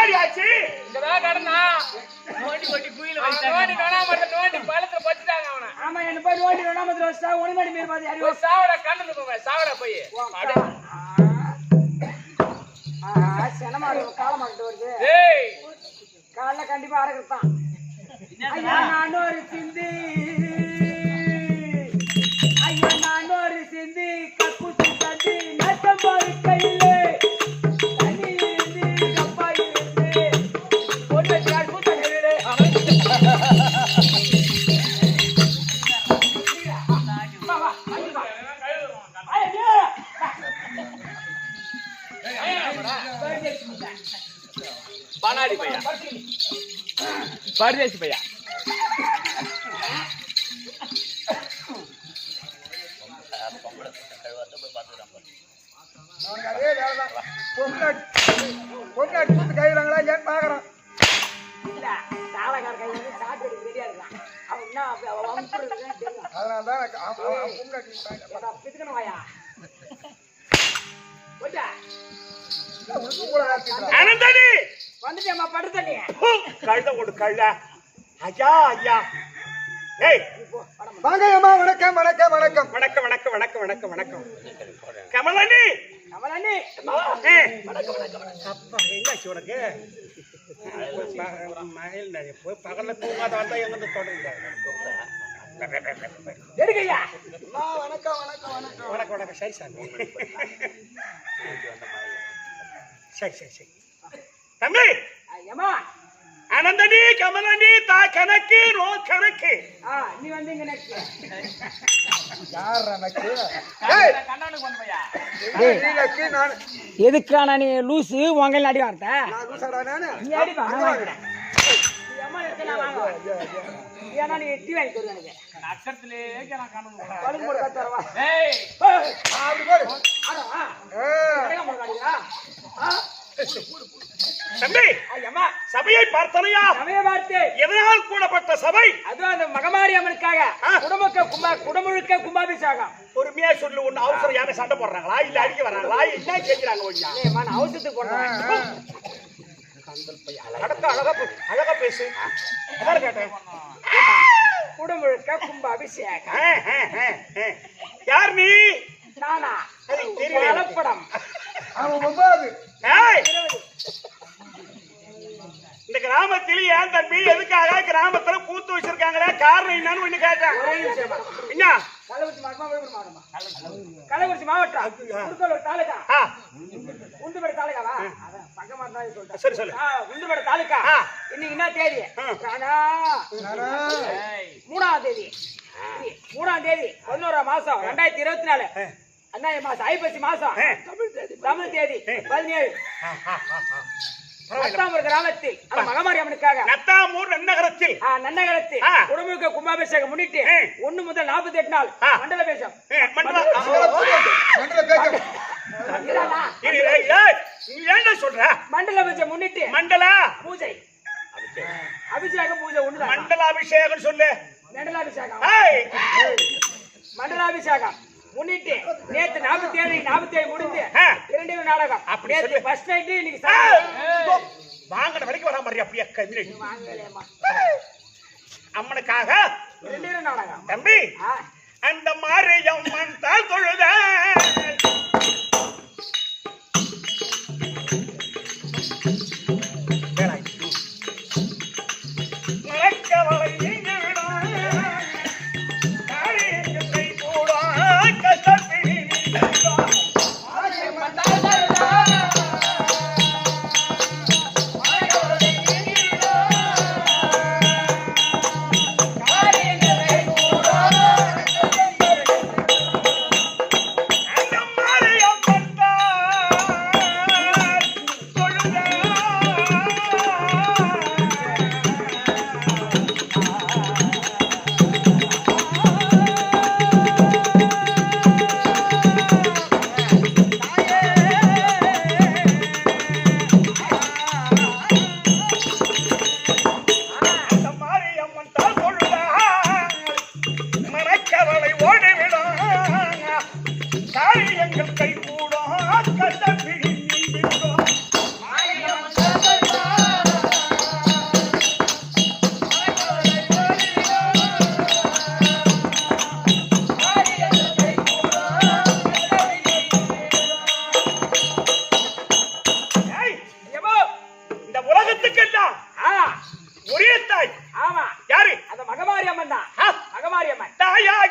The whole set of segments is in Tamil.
என்னடி ஆச்சு? இங்கதான் கடனா நோண்டி கொட்டி குயில வச்சாங்க. நோண்டி காணாம நோண்டி பழத்துல பச்சிட்டாங்க அவன. ஆமா என்ன போய் நோண்டி காணாம வச்சா உனமேடி மீர் பாதி அறிவு சாவட கண்ணு போவே சாவட போய். செனமாடு காலமாட்டு வருது. டேய் கால்ல கண்டிப்பா அரகத்தான். ஐயா நானொரு சிந்தி கக்குத்து தந்தி நட்டம் போய் கையிலே பனாடி பையா பரதேசி பையா பொண்ணு சுத்து கைவிடுறாங்களா இல்லையான்னு பாக்குறோம். இல்ல சாலகார கை வந்து சாப்பிட்டு ரெடியா இருக்கான். அவன் என்ன அதனாலதான் பிதுக்கணும் வாயா அனந்தடி வந்துட்டேம்மா படு தண்ணி கழுத கொடு கழுத. ஐயா ஐயா ஏய் வாங்கம்மா. வணக்கம் வணக்கம் வணக்கம் வணக்கம் வணக்கம் வணக்கம் வணக்கம் வணக்கம் கமலண்ணி கமலண்ணி வணக்கம் வணக்கம் அப்பா என்னாச்சு உனக்கு? மயில் போய் பகல்ல தூங்காத வந்தா எங்க தொடருங்க. எடுக்கையா வணக்கம் வணக்கம் வணக்கம் வணக்கம் வணக்கம். சரி சாமி சரி சரி சரி தம்பி ஏமா அனந்தடி கமலண்டி தா கணக்கு ரோ கணக்கு. நீ வந்து இங்க நெக்ஸ்ட் யார் எனக்கு கண்ணானுக்கு வந்து பையா நீலக்கு நான் எதுக்கான நீ லூசு உங்கல அடி வார்த்த நான் லூசடா நானு நீ அடி வா நான் வாங்குறேன். நீ அம்மா எடுத்து வாங்க. ஏனா நீ டீ வாங்கி தரு எனக்கு. அக்ஷரத்திலே நான் காணணும். பலன் போட தரவா. ஏய் அப்படி போடு. ஆடா. கேக்க மாட்டாடியா? தம்பி ஐயம்மா சபையை பார்த்தனையா? சபையை பார்த்து எதனால் கூடப்பட்ட சபை? அது அந்த மகமாரி அம்மனுக்காக குடமுழுக்க கும்பாபிஷேகம். பொறுமையா சொல்லு. ஒண்ணு அவசரம் யாரும் சண்டை போடுறாங்களா இல்ல அடிக்க வராங்களா என்ன கேட்கிறாங்க? ஒண்ணா நான் அவசரத்துக்கு போறேன். அழகா பேசு. அதான் கேட்டேன். குடமுழுக்க கும்பாபிஷேகம். யார் நீ? நானா? தெரியல. கலப்படம். அவன் ஒன்பது. இந்த கிராமத்தில் ஏன் தம்பி எதுக்காக கிராமத்துல கூத்து வச்சிருக்காங்களா? காரணம் என்னன்னு ஒண்ணு கேட்டேன். என்ன? கள்ளக்குறிச்சி மாவட்டம் திருக்கோளூர் தாலுகா உண்டுபடி தாலுகாவா? பக்கமா சொல்லிட்டேன். சரி சொல்லு. உண்டுபடி தாலுகா. இன்னைக்கு என்ன தேதி? 3ஆம் தேதி 11ஆம் மாசம் 2024 அண்ணாயிரம் மாசம் ஐப்பசி மாசம் தமிழ் தேதி 17 நத்தாமூர் கிராமத்தில் மகமாரி அம்மனுக்காக நத்தாமூர் நன்னகரத்தில் குடமுழுக்க கும்பாபிஷேகம் முன்னிட்டு 1 முதல் 48 நாள் மண்டல பேசம் சொல்ற மண்டல பேசம் முன்னிட்டு மண்டல பூஜை அபிஷேகம் பூஜை ஒண்ணு மண்டலாபிஷேகம் சொல்லு. மண்டலாபிஷேகம் முன்னிட்டு நேத்து 47 முடிந்து 2 நாடகம். நேத்து ஃபர்ஸ்ட் நைட் இன்னைக்கு வாங்கன வரைக்கும் வரா மாதிரி அப்படியே கண்ணு அம்மனுக்காக 2 நாடகம். தம்பி அந்த மாதிரி அம்மன் தாள் தொழுத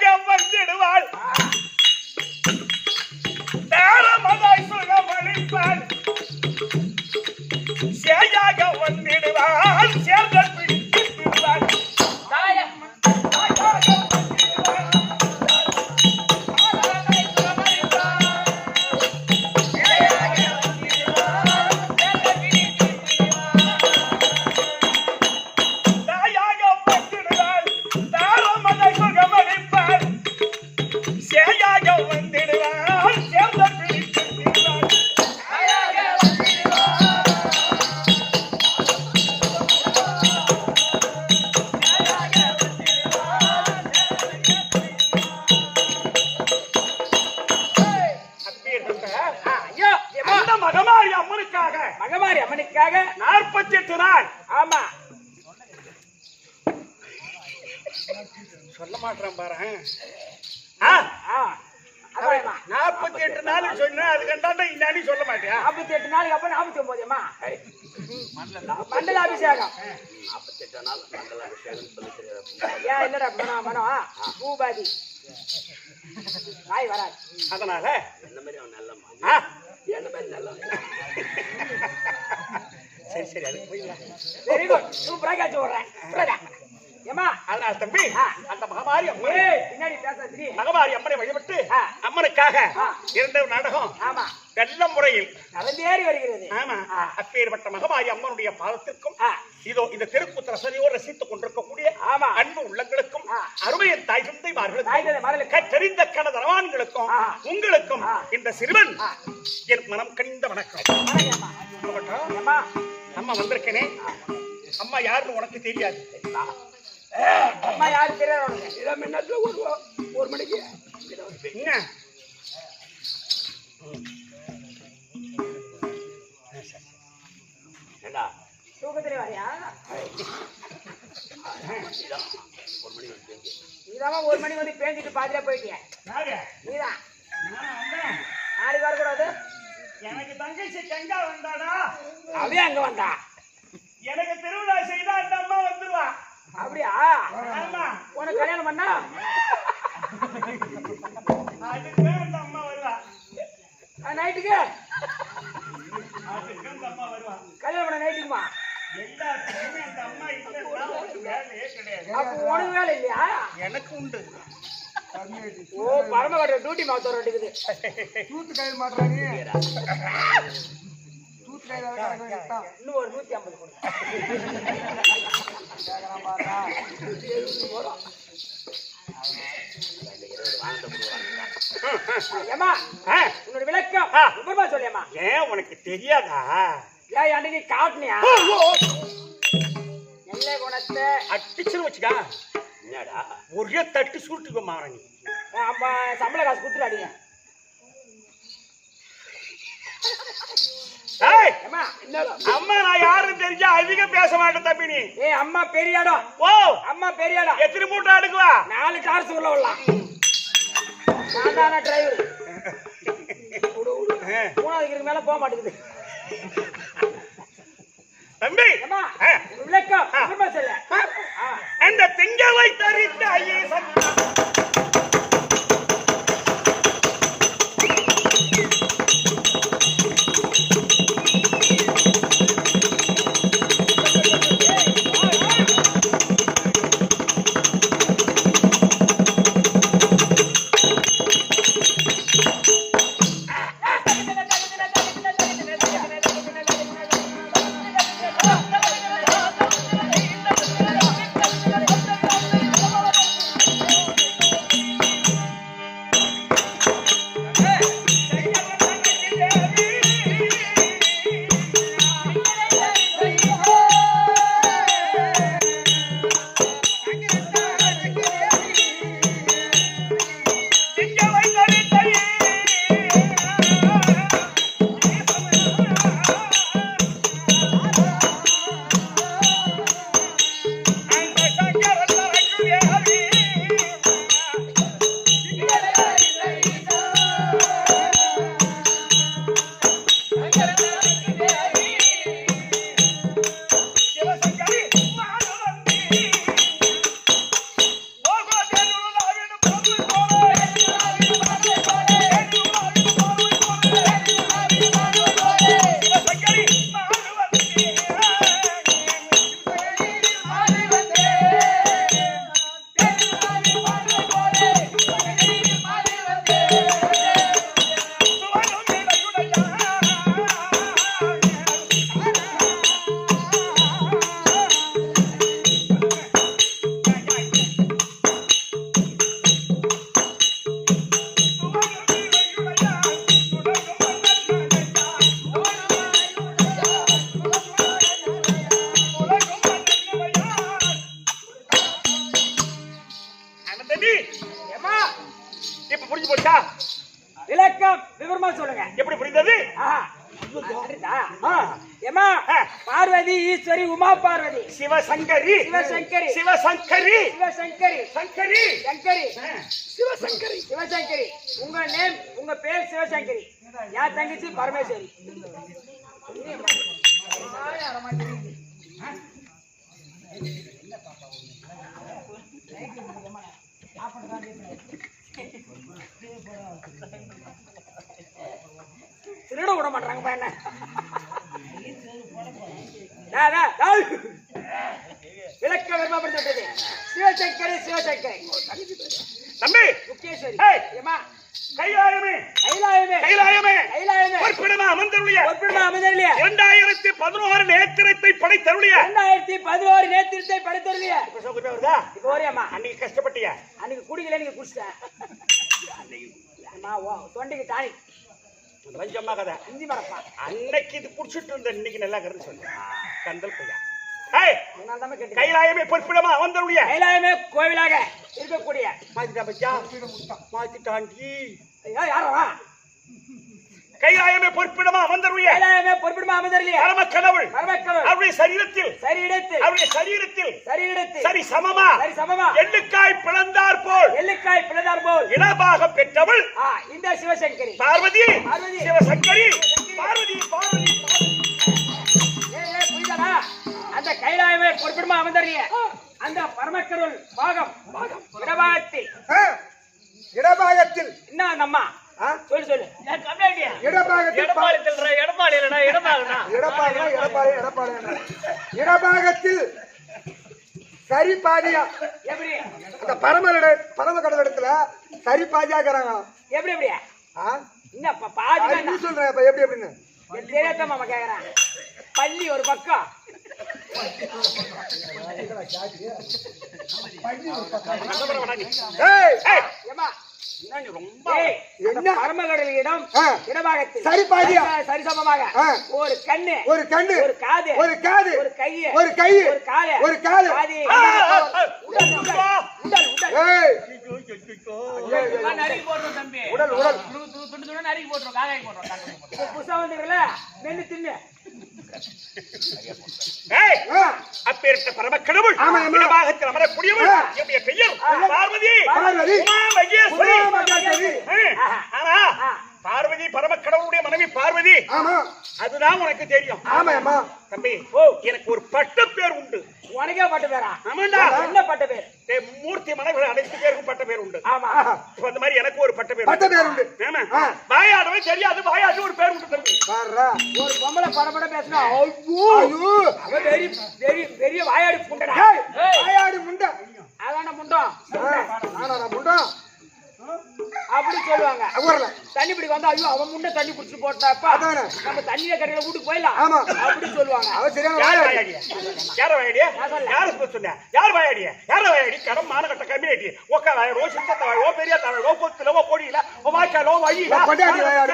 சேயாக வந்திடுவாள் தாரமதாய் சுகமளிப்பாள் சேயாக வந்திடுவாள் சேர்ந்தல் பிடித்திடுவாள் மகமாரி அம்மனுக்காக 48 நாள். ஆமா சொல்ல மாட்டேன் பாரு. 48 நாள் சொன்னா அது கண்டாண்டா இன்னாடி சொல்ல மாட்டியா? 48 நாளுக்கு அப்புறம் 49 அம்மா மண்டலாபிஷேகம். 48 நாள் மண்டலாபிஷேகம் சொல்லிக்கிறேன். ஏன் இல்லடா மனம் பூபாதி காய் வராது. அதனால என்ன மாதிரி அவன் நல்லம்மா என்ன மாதிரி நல்ல சரி சரி அதுக்கு போயிடலாம். வெரி குட் சூப்பரா கேட்ச் விடுறேன். ஏமா அதனால தம்பி அந்த மகமாரி அம்மன் பின்னாடி பேசாதீ. மகமாரி அம்மனை வழிபட்டு அம்மனுக்காக இரண்டு நாடகம் ஆமா நல்ல முறையில் நடந்தேறி வருகிறது. ஆமா அப்பேற்பட்ட மகமாரி அம்மனுடைய பாதத்திற்கும் இதோ இந்த தெருக்கூத்து ரசனையோடு ரசித்துக் கொண்டிருக்கக்கூடிய ஆமா அன்பு உள்ளங்களுக்கும் அருமையின் தாய் தந்தைமார்களுக்கும் கற்றறிந்த கணதரவான்களுக்கும் உங்களுக்கும் இந்த சிறுவன் என் மனம் கனிந்த வணக்கம். அம்மா வந்திருக்கேனே, அம்மா யாருன்னு உனக்கு தெரியாது. அம்மா யாரு தெரியாது. இடம் என்ன ஒரு மணிக்கு என்ன ஏண்டா தூக்கத்திலே வரையா? ஒரு மணிக்கு வந்து நீதான் 1 மணிக்கு வந்து பேஞ்சிட்டு பாதியில போயிட்டிய. நீதான் நாளைக்கு வரக்கூடாது. எனக்கு தங்கச்சி கங்கா வந்தாடா, அப்படியே அங்க வந்தா. எனக்கு திருவிழா செய்தா அந்த அம்மா வந்துருவா. அப்படியா? ஆமா உனக்கு கல்யாணம் பண்ணா அதுக்கு அந்த அம்மா வருவா. நைட்டுக்கு அதுக்கு அந்த அம்மா வருவா. கல்யாணம் பண்ண நைட்டுக்குமா? எல்லாத்துக்குமே அந்த அம்மா இல்லைன்னா ஒரு வேலையே கிடையாது. அப்ப உனக்கு வேலை இல்லையா? எனக்கு உண்டு. ஓ பரமகட்ட டியூட்டி மாத்தோர் இருக்குது. தூத்து கையில் மாட்டுறாங்க. தூத்து கையில் இன்னும் ஒரு 150 கொடு. ஏமா உன்னோட விளக்கம் விபரமா சொல்லியம்மா. ஏன் உனக்கு தெரியாதா? ஏன் அன்னைக்கு காட்டினியா நல்ல குணத்தை அடிச்சுன்னு வச்சுக்கா, என்னடா ஒரே தட்டு சுருட்டுக்கு மாறி அப்ப சம்பள காசு கொடுத்துடாதீங்க. அம்மா நான் யாருன்னு தெரிஞ்சா அதிகம் பேச மாட்டேன் தம்பி. நீ அம்மா பெரிய இடம். ஓ அம்மா பெரிய இடம். எத்தனை மூட்டை அடுக்குவா? 4 கார்ஸ் உள்ள விடலாம். நான் தானே டிரைவர். 3வது மேல போக மாட்டேங்குது தம்பி. விளக்கம் விபரமா சொல்ல. அந்த திங்களை தரித்த ஐயேசன் இப்ப புரிஞ்சு போச்சா? விளக்கம் விவரமா சொல்லுங்க. எப்படி புரிந்தது? ஆஹா. ஏமா பார்வதி ஈஸ்வரி உமா பார்வதி சிவசங்கரி சிவசங்கரி சிவசங்கரி சிவசங்கரி சங்கரி சங்கரி சிவசங்கரி சிவசங்கரி. உங்க நேம் உங்க பேர் சிவசங்கரி. யார் தங்கச்சி பரமேஸ்வரி. திருட விட மாட்டாங்க பையன. விளக்க விரும்பப்படுத்தது சிவசங்கரி சிவசங்கரி தம்பி முக்கேஸ்வரி. ஏய். ஏமா கைலாயமே கைலாயமே கைலாயமே கைலாயமே பொற்பிடமா அமர்ந்தருளிய ஒப்பிடுமா அமைதலிய 2011 நேத்திரத்தை படைத்தருளிய 2011 நேத்திரத்தை படைத்தருளிய. இப்ப சௌகரியமா வருதா? இப்போ வரையம்மா அன்னைக்கு கஷ்டப்பட்டியா? அன்னைக்கு குடிக்கல நீங்க குடிச்சிட்டேன். அம்மா ஓ தொண்டைக்கு டானி லஞ்சம்மா கதை. இந்தி மரப்பா அன்னைக்கு இது குடிச்சிட்டு இருந்த இன்னைக்கு நல்லா கருது சொல்லு. கந்தல் பையா. ஏய், அதனால தான் கேட்டேன். கைலாயமே பொற்பிடமா அமர்ந்தருளிய கைலாயமே கோவிலாக இருக்கக்கூடிய மாத்திட்டா பச்சா மாத்திட்டாண்டி. ஐயோ யாரா கைலாயமே பொற்பிடமா அமர்ந்தருளிய கைலாயமே பொறுப்பிடுமா அமைதலிய பரம கடவுள் பரமக்கடவுள் அவருடைய சரீரத்தில் சரி இடத்து அவருடைய சரீரத்தில் சரி இடத்து சரி சமமா சரி சமமா எள்ளுக்காய் பிளந்தார் போல் எள்ளுக்காய் பிளந்தார் போல் இனபாக பெற்றவள் இந்த சிவசங்கரி பார்வதி பார்வதி. சிவசங்கரி பார்வதி பார்வதி புரியுதாடா? அந்த கைலாயமே பொறுப்பிடுமா அமைதலிய அந்த பரமக்கடவுள் பாகம் இடபாகத்தில் இடபாகத்தில் என்ன அம்மா சொல்லு சொல்லு இடபாகத்தில் இடபாகத்தில் சரி பாதியா எப்படி அந்த பரம கடலிடத்துல சரி பாதியாக்குறாங்க. எப்படி எப்படியா என்ன பாதி நீ வேண்டாம். சொல்ற இப்ப எப்படி எப்படின்னு எனக்கு தெரியாத மாமா கேக்குறேன். பள்ளி ஒரு பக்கம் ஏய், ஏம்மா, ரொம்ப என்ன? பரமகடலிடம் இடபாகத்தில் சரி பாதியா? சரிசமமாக ஒரு கண்ணு ஒரு கண்ணு ஒரு காது ஒரு காது ஒரு கையு ஒரு கை ஒரு காலு ஒரு காலு பாதி ஏய், நறுக்கி போடுறோம் தம்பி. உடல் உடல் துண்டு துண்டு நறுக்கி போட்டுரும், காக்காய் போட்டுரும். புதுசா வந்துருல மென்னு தின்னு. ஏய், ஆ, அப்பேற்பட்ட பரம கடவுள் ஆமா, ஆமா. இடபாகத்தில் அமரக்கூடியவள் என்னுடைய பெயர் பார்வதி பார்வதி. உமா மகேஸ்வரி. உமா மகேஸ்வரி. ஆனா பார்வதி பரம கடவுளுடைய மனைவி பார்வதி ஆமா அதுதான் உனக்கு தெரியும். ஆமா அம்மா தம்பி எனக்கு ஒரு பட்ட பேர் உண்டு. உனக்கே பட்ட பேரா? ஆமாண்டா. என்ன பட்ட பேர்? மூர்த்தி மனைவி அனைத்து பேருக்கும் பட்ட பேர் உண்டு. ஆமா இப்ப அந்த மாதிரி எனக்கு ஒரு பட்ட பேர் பட்ட பேர் உண்டு. ஆமா வாயாடவே தெரியாது வாயாடி ஒரு பேர் உண்டு தம்பி. பாருடா ஒரு பொம்பளை படபட பேசினா ஐயோ ஐயோ அவ பெரிய பெரிய பெரிய வாயாடி புண்டடா. ஏய், வாயாடி முண்டை அதான முண்டம் நானா முண்டா அப்படி சொல்லுவாங்க. ஊர்ல தண்ணி பிடிக்க வந்தா ஐயோ அவன் முண்டை தண்ணி குடிச்சு போட்டாப்பா அதானே. நம்ம தண்ணிய கடையில வீட்டுக்கு போயிடலாம். ஆமா. அப்படி சொல்லுவாங்க. அவ சரியான யார் வாயாடி. வாயாடிய யார் வாயாடிய யார் சொன்ன யார் வாயாடிய யார் வாயாடி கடம் மானகட்ட கம்யூனிட்டி ஓக்கா வாயோ சித்தத்த வாயோ பெரிய தவளோ கொத்துலவோ கோடியில ஓ வாய்க்காலோ வழியில கொண்டாடி வாயாடு.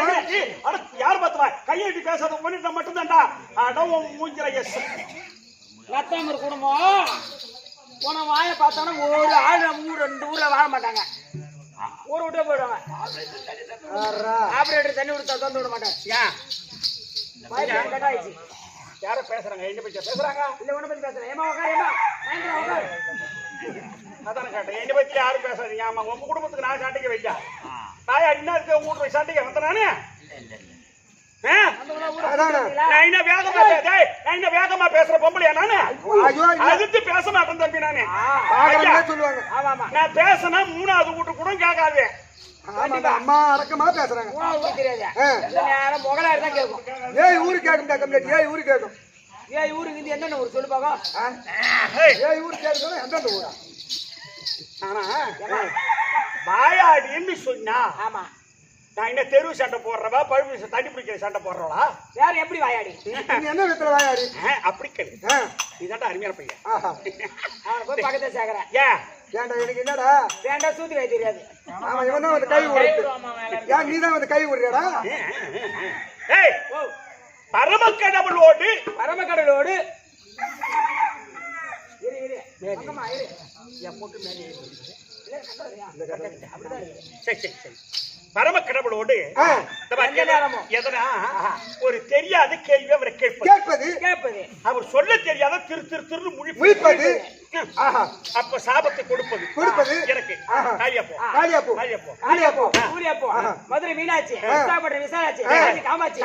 அட யார் பார்த்தவா கையெழுத்தி பேசாத பண்ணிட்டு மட்டும் தான்டா அடவோ மூஞ்சில எஸ் ரத்தமர் குடும்பம் போன வாயை பார்த்தானா ஒரு ஆள் நம்ம ஊர் 2 ஊர்ல வாழ மாட்டாங்க. ஊரை விட்டே போயிடுவாங்க. ஆபரேட்டர் தண்ணி விடுத்தா தந்து விட மாட்டாங்க. ஏன் வாய்ப்பு கட்டாயிடுச்சு. யார பேசுறாங்க என்ன பத்தி பேசுறாங்க இல்ல உன்னை பத்தி பேசுறேன். ஏமா உட்காரு ஏமா சாயந்தரம் உட்காரு. அதான கேட்டேன் என்ன பத்தி யாரும் பேசாதீங்க. ஆமா உங்க குடும்பத்துக்கு நான் சாட்டிக்க வைக்கா தாயா என்ன இருக்கு உங்க வீட்டு சாட்டிக்க வந்த நானே அதானே. நான் என்ன வேகமா நான் என்ன வேகமா பேசுற பொம்பளையா நானு ஐயோ இல்ல. அதுக்கு பேச மாட்டேன் தம்பி நானு பாக்கறதே சொல்லுவாங்க. ஆமா ஆமா நான் பேசினா 3வது வீட்டு கூட கேட்காது. ஆமா அம்மா அடக்கமா பேசுறாங்க. ஊருக்கு தெரியாது. இந்த நேரம் முகலா இருந்தா கேட்கும். ஏய் ஊரு கேக்கும்டா கம்ப்ளீட். ஏய் ஊரு கேக்கும். ஏன் ஊருக்கு இருந்து என்னென்ன ஊர் சொல்லு பாக்கம். ஏய் ஊரு கேக்குறதுனா எந்தெந்த ஊரா? ஆனா வாயாடின்னு சொன்னா ஆமா நான் என்ன தெருவு சண்டை போடுறவா பழுப்பு தண்ணி பிடிக்கிற சண்டை போடுறவா வேற எப்படி வாயாடி? நீ என்ன வித்துல வாயாடி? அப்படி கேளு இதாண்டா அருமையான பையன். ஆஹா அவனை போய் பக்கத்துல சேர்க்கிறேன். ஏன் ஏன்டா எனக்கு என்னடா? வேண்டா சூத்தி வை தெரியாது. ஆமா இவன் தான் வந்து கை ஊறுது. ஏன் நீ தான் வந்து கை ஊறுறியாடா? ஏய் ஓ பரமக்கடவுளோடு பரமக்கடலோடு இரு இரு பக்கமா இரு. என் மூட்டு மேலே சரி சரி சரி. பரம கடவுளோடு இந்த பாரு, எதனா ஒரு தெரியாத கேள்வி அவரை கேட்பது, அவர் சொல்ல தெரியாத திரு திரு திரு முழிப்பது, அப்ப சாபத்தை கொடுப்பது எனக்கு. மதுரை மீனாட்சி, விசாகப்பட்டினம் விசாலாட்சி, காமாட்சி,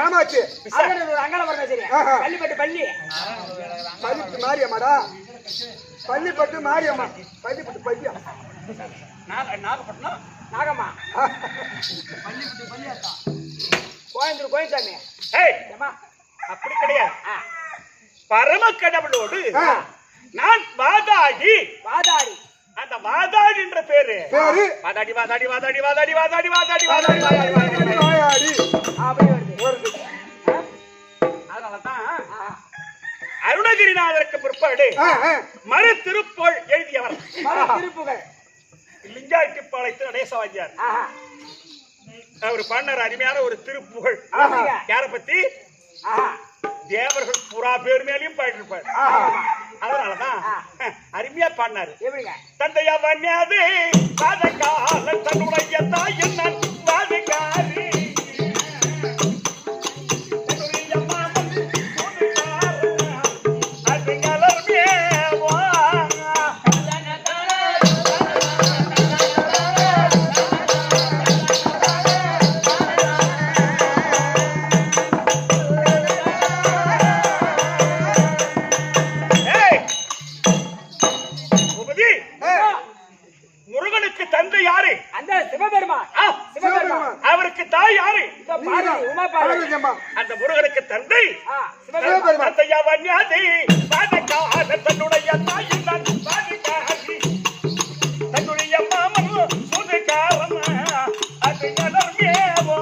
ஒரு அங்காள பரமேஸ்வரி, பள்ளிப்பட்டு பள்ளி மாரியம்மாடா, பள்ளிப்பட்டு மாரியம்மா, பள்ளிப்பட்டு பள்ளியா, நாகப்பட்டினம் நாகம்மா, கோயம்புத்தூர் கோயில்சாமி. அப்படி கிடையாது. பரம கடவுளோடு நான் வாதாடி அந்த வாதாடி என்ற பேரு வாதாடி வாதாடி வாதாடி வாதாடி வாதாடி வாதாடி வாதாடி வாதாடி வாதாடி அதனாலதான் அருணகிரிநாதருக்கு பிற்பாடு மறு திருப்போள் எழுதியவர் திருப்புகள் லிங்காட்டிப்பாளையத்து நடேசவாதியார். அவர் பாடினார் அருமையான ஒரு திருப்புகழ். யார பத்தி? தேவர்கள் புறா பேர் மேலையும் பாடிருப்பார். அதனாலதான் அருமையா பாடினாரு. தந்தையவன்யாது பாதகால தன்னுடைய தாயின் நான் பாதகாரி அவருக்கு தாய் யாரு? அந்த முருகனுக்கு தந்தை தந்தையவன்யாது பாதகால தன்னுடைய தாயின் நான் பாதகாரி தன்னுடைய மாமன் சுதுகாரன் அது கலர்மேவா.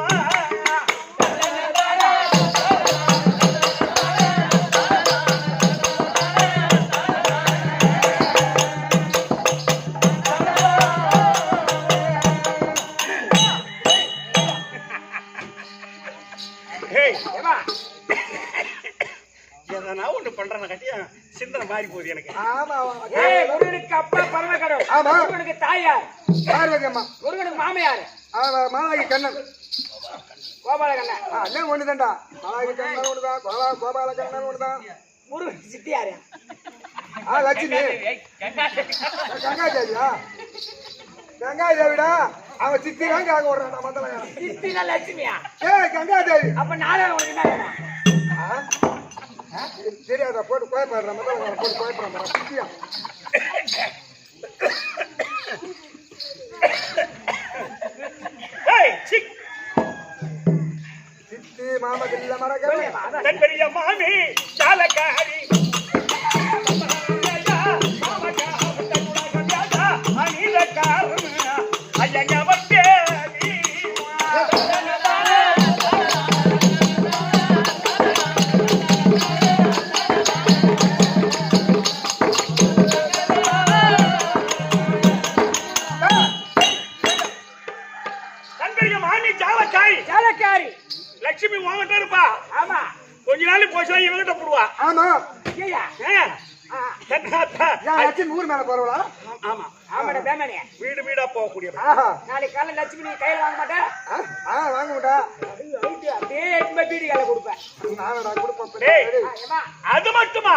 எதனா ஒண்ணு பண்றேன் கட்டியா சிந்தனை மாறி போகுது எனக்கு. முருகனுக்கு அப்பா பரம கடவுள், முருகனுக்கு தாயார் பார்வதி அம்மா, முருகனுக்கு மாமையார் மாலாகி கண்ணன், கோபால கண்ணன். எல்லாம் ஒண்ணுதான்டா, மாலாகி கண்ணன் ஒண்ணுதான், கோபால கண்ணன் ஒண்ணுதான். முருகன் சித்தியாரு லட்சுமி கங்காதேவியா, கங்காதேவிடா அவன் சித்தி வாங்க ஆக விடுறான் மந்தல சித்தினா லட்சுமியா? கங்காதேவி. அப்ப நாடகம் உனக்கு என்ன தெரியாதா? போட்டு கோயப்படுற மந்தல போட்டு கோயப்படுற சித்தியா. சித்தி மாமதில்ல மரகரி மாமி சாலக்காரி லட்சுமி வாங்கிட்டு இருப்பா. ஆமா, கொஞ்ச நாள் போச்சா இவங்கிட்ட போடுவா. ஆமா, ஊர் மேல போறவளா? ஆமா ஆமாடா பேமனே, வீடு வீடா போகக்கூடிய. நாளைக்கு காலையில லட்சுமி நீ கையில வாங்க மாட்டே? வாங்க மாட்டா. அப்படியே எட்டு பீடி கையில கொடுப்பேன். நானடா கொடுப்பேன். அது மட்டுமா?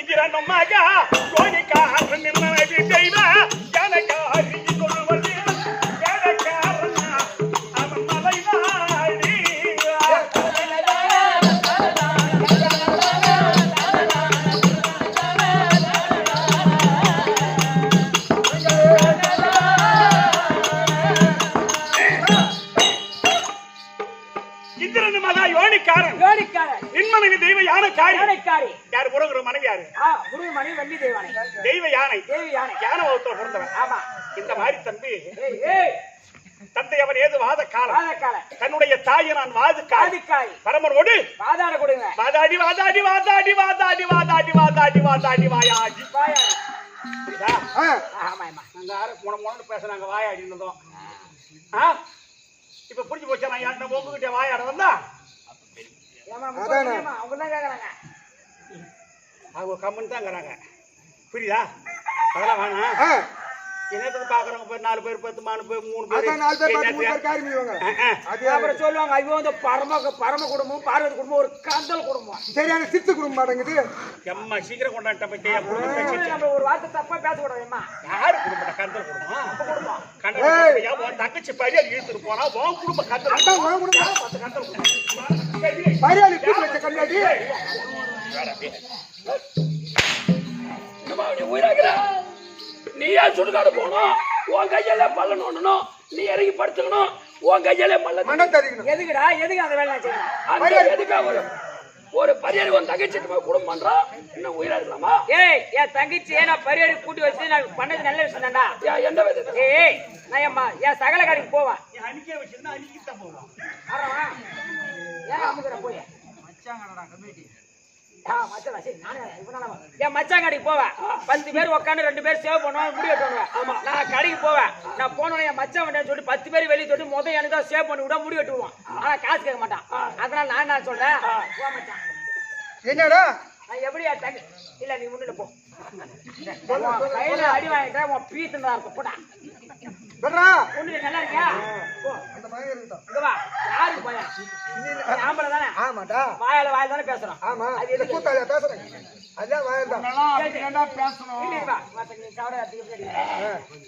இந்திரா நம்மாக கோணிக்கா நிம்மதி தெய்வ ஜனகாரி கொள்வது நின்மனைவி தெய்வ யானைக்காரி. யாரு? முருகர் மனைவி. யாரு? முருகன் மனைவி வள்ளி தெய்வானை. தெய்வ யானை. யானை வகுத்துல பிறந்தவன். ஆமா. இந்த மாதிரி தம்பி தந்தை அவன் ஏது வாத காலம், தன்னுடைய தாயை நான் வாதுக்காரி பரமரோடு வாதாட கொடுங்க. வாதாடி வாதாடி வாதாடி வாதாடி வாதாடி வாதாடி வாதாடி வாயாடி பேசுறாங்க. வாயாடி இருந்தோம். இப்ப புரிஞ்சு போச்சா? நான் யார்கிட்ட உங்ககிட்ட வாயாட வந்தா அவங்க கம்மன் தான் இருக்கிறாங்க. புரியுதா? அதெல்லாம் வேணாம். என்னத்துக்கு பாக்குறவங்க பேர் 4 பேர் 10 3 பேர் 3 பேர் அதான் 4 பேர் 3 பேர் காரி மீவாங்க அது அப்புறம் சொல்லுவாங்க ஐயோ இந்த பரம குடும்பம் பார்வதி குடும்பம் ஒரு கந்தல் குடும்பம் சரியான சித்து குடும்பம் மாட்டேங்குது எம்மா சீக்கிரம் கொண்டாட்ட பத்தியா நம்ம ஒரு வார்த்தை தப்பா பேசக்கூடாதும்மா யாரு குடும்பம் கந்தல் குடும்பம் கண்டா உன் தங்கச்சி பரியாரி இழுத்துட்டு போனா உன் குடும்பம் கந்தல் அதான் உன் குடும்பம் 10 கந்தல் குடும்பம் பரியாளி தூக்கி வச்ச கண்ணாடி நீ உயிராகிற நீ ஏன் சுடுகாடு போகணும் உன் கையால பல்ல நோண்டணும் நீ இறங்கி படுத்துக்கணும் உன் கையால மண்ணம் தரிக்கணும் எதுக்குடா எதுக்கு அந்த வேலை நான் செய்யணும் அந்த எதுக்காக ஒரு பரியாரி உன் தங்கச்சி குடும்பம் பண்றான் இன்னும் உயிரா இருக்கலாமா ஏய் என் தங்கச்சி நான் பரியாடி கூட்டி வச்சு நான் பண்ணது நல்ல விஷயம் தான்டா எந்த விதத்தை ஏய் நான் என் சகல கடைக்கு போவேன் அன்னைக்கே வச்சிருந்தா அன்னைக்கு தான் போவோம் வரவா ஏன் அமுக்குற போய் என் மச்சான் கடைக்கு போவேன் 10 பேர் உட்காந்து 2 பேர் சேவ் பண்ணுவாங்க முடி வெட்டுவாங்க நான் கடைக்கு போவேன் நான் போனோட என் மச்சான் வந்தேன்னு சொல்லி 10 பேர் வெளியே சொல்லி முதல் எனக்கு தான் சேவ் பண்ணி விட முடி வெட்டுவான் ஆனா காசு கேட்க மாட்டான் அதனால நான் என்ன சொல்றேன் போ மச்சான் என்னடா நான் எப்படியா தங்க இல்ல நீ முன்னிட்டு போ கையில அடி வாங்கிட்டா உன் பீத்துன்னு இருக்கும் போடா சொல்றா முன்னிட்டு நல்லா இருக்கியா போ அந்த பையன் இருக்கட்டும் இங்க வா யாருக்கு பையன் ஆம்பளை தானே ஆமாடா வாயால தானே பேசுறோம் ஆமா அது இது கூட்டாளியா பேசுறேன் அதான் வாயந்தான்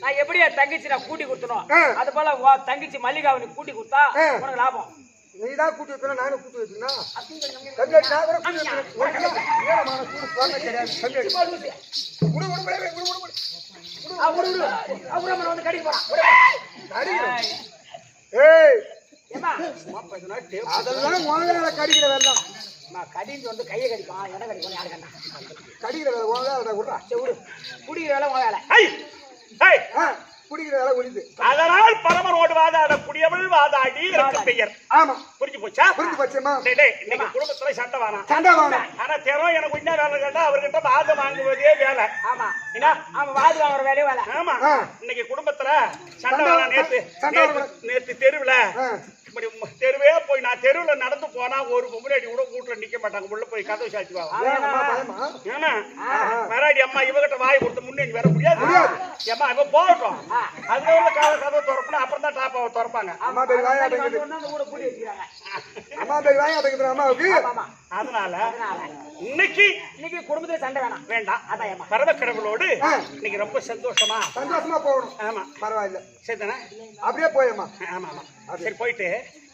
நான் எப்படி என் தங்கச்சி நான் கூட்டி கொடுத்தனும் அது போல தங்கச்சி மல்லிகாவை நீ கூட்டி கொடுத்தா உனக்கு லாபம் நீதான் கூட்டி வைக்கணும் நானும் கூட்டி வைக்கணும் கம்மியாடி நான் கூட கூட்டி வைக்கணும் ஏழமான கூடு போக கிடையாது கம்மியாடி குடு குடு குடு குடு குடு அப்புறம் வந்து கடிக்க போறான் ஏய் ஏமா அதெல்லாம் உங்களால கடிக்கிற வேலை நான் கடிஞ்சு வந்து கையை கடிப்பான் இடம் கடிப்பான் யாரு கண்டா கடிக்கிற வேலை உங்களால விடுறா செவிடு குடிக்கிற வேலை உன் வேலை குடிக்கிற வேலை ஒளிது அதனால் பரமரோடு வாதாடக்கூடியவள் வாதாடி இருக்கு பெயர் ஆமா புரிஞ்சு போச்சா புரிஞ்சு போச்சேம்மா இன்னைக்கு குடும்பத்துல சண்டை வேணாம் சண்டை வேணாம் ஆனா திறம் எனக்கு என்ன வேலை கேட்டா அவர்கிட்ட வாதம் வாங்குவதே வேலை ஆமா என்ன அவன் வாது வாங்குற வேலையே வேலை ஆமா இன்னைக்கு குடும்பத்துல சண்டை வேணாம் நேத்து தெருவுல தெருவே போய் நான் தெருவுல நடந்து போனா ஒரு பொம்பளை கூட கூட்டுல நிக்க மாட்டாங்க உள்ள போய் கதவு சாச்சுவாங்க ஏன்னா மராடி அம்மா இவகிட்ட வாய் கொடுத்து முன்னே வர முடியாது அம்மா இவ போகட்டும் அதுல உள்ள கதவை திறப்பா அப்புறம் தான் டாப்பாவை திறப்பாங்க அம்மா பேர் வாய் அடங்குது கூட கூட்டி வச்சுக்கிறாங்க அம்மா பேர் வாய் அடங்குது அம்மாவுக்கு அதனால இன்னைக்கு குடும்பத்துல சண்டை வேணாம் வேண்டாம் அதான் பரம கடவுளோடு இன்னைக்கு ரொம்ப சந்தோஷமா போகணும் ஆமா பரவாயில்ல சரிதானே அப்படியே போயம்மா ஆமா ஆமா சரி போயிட்டு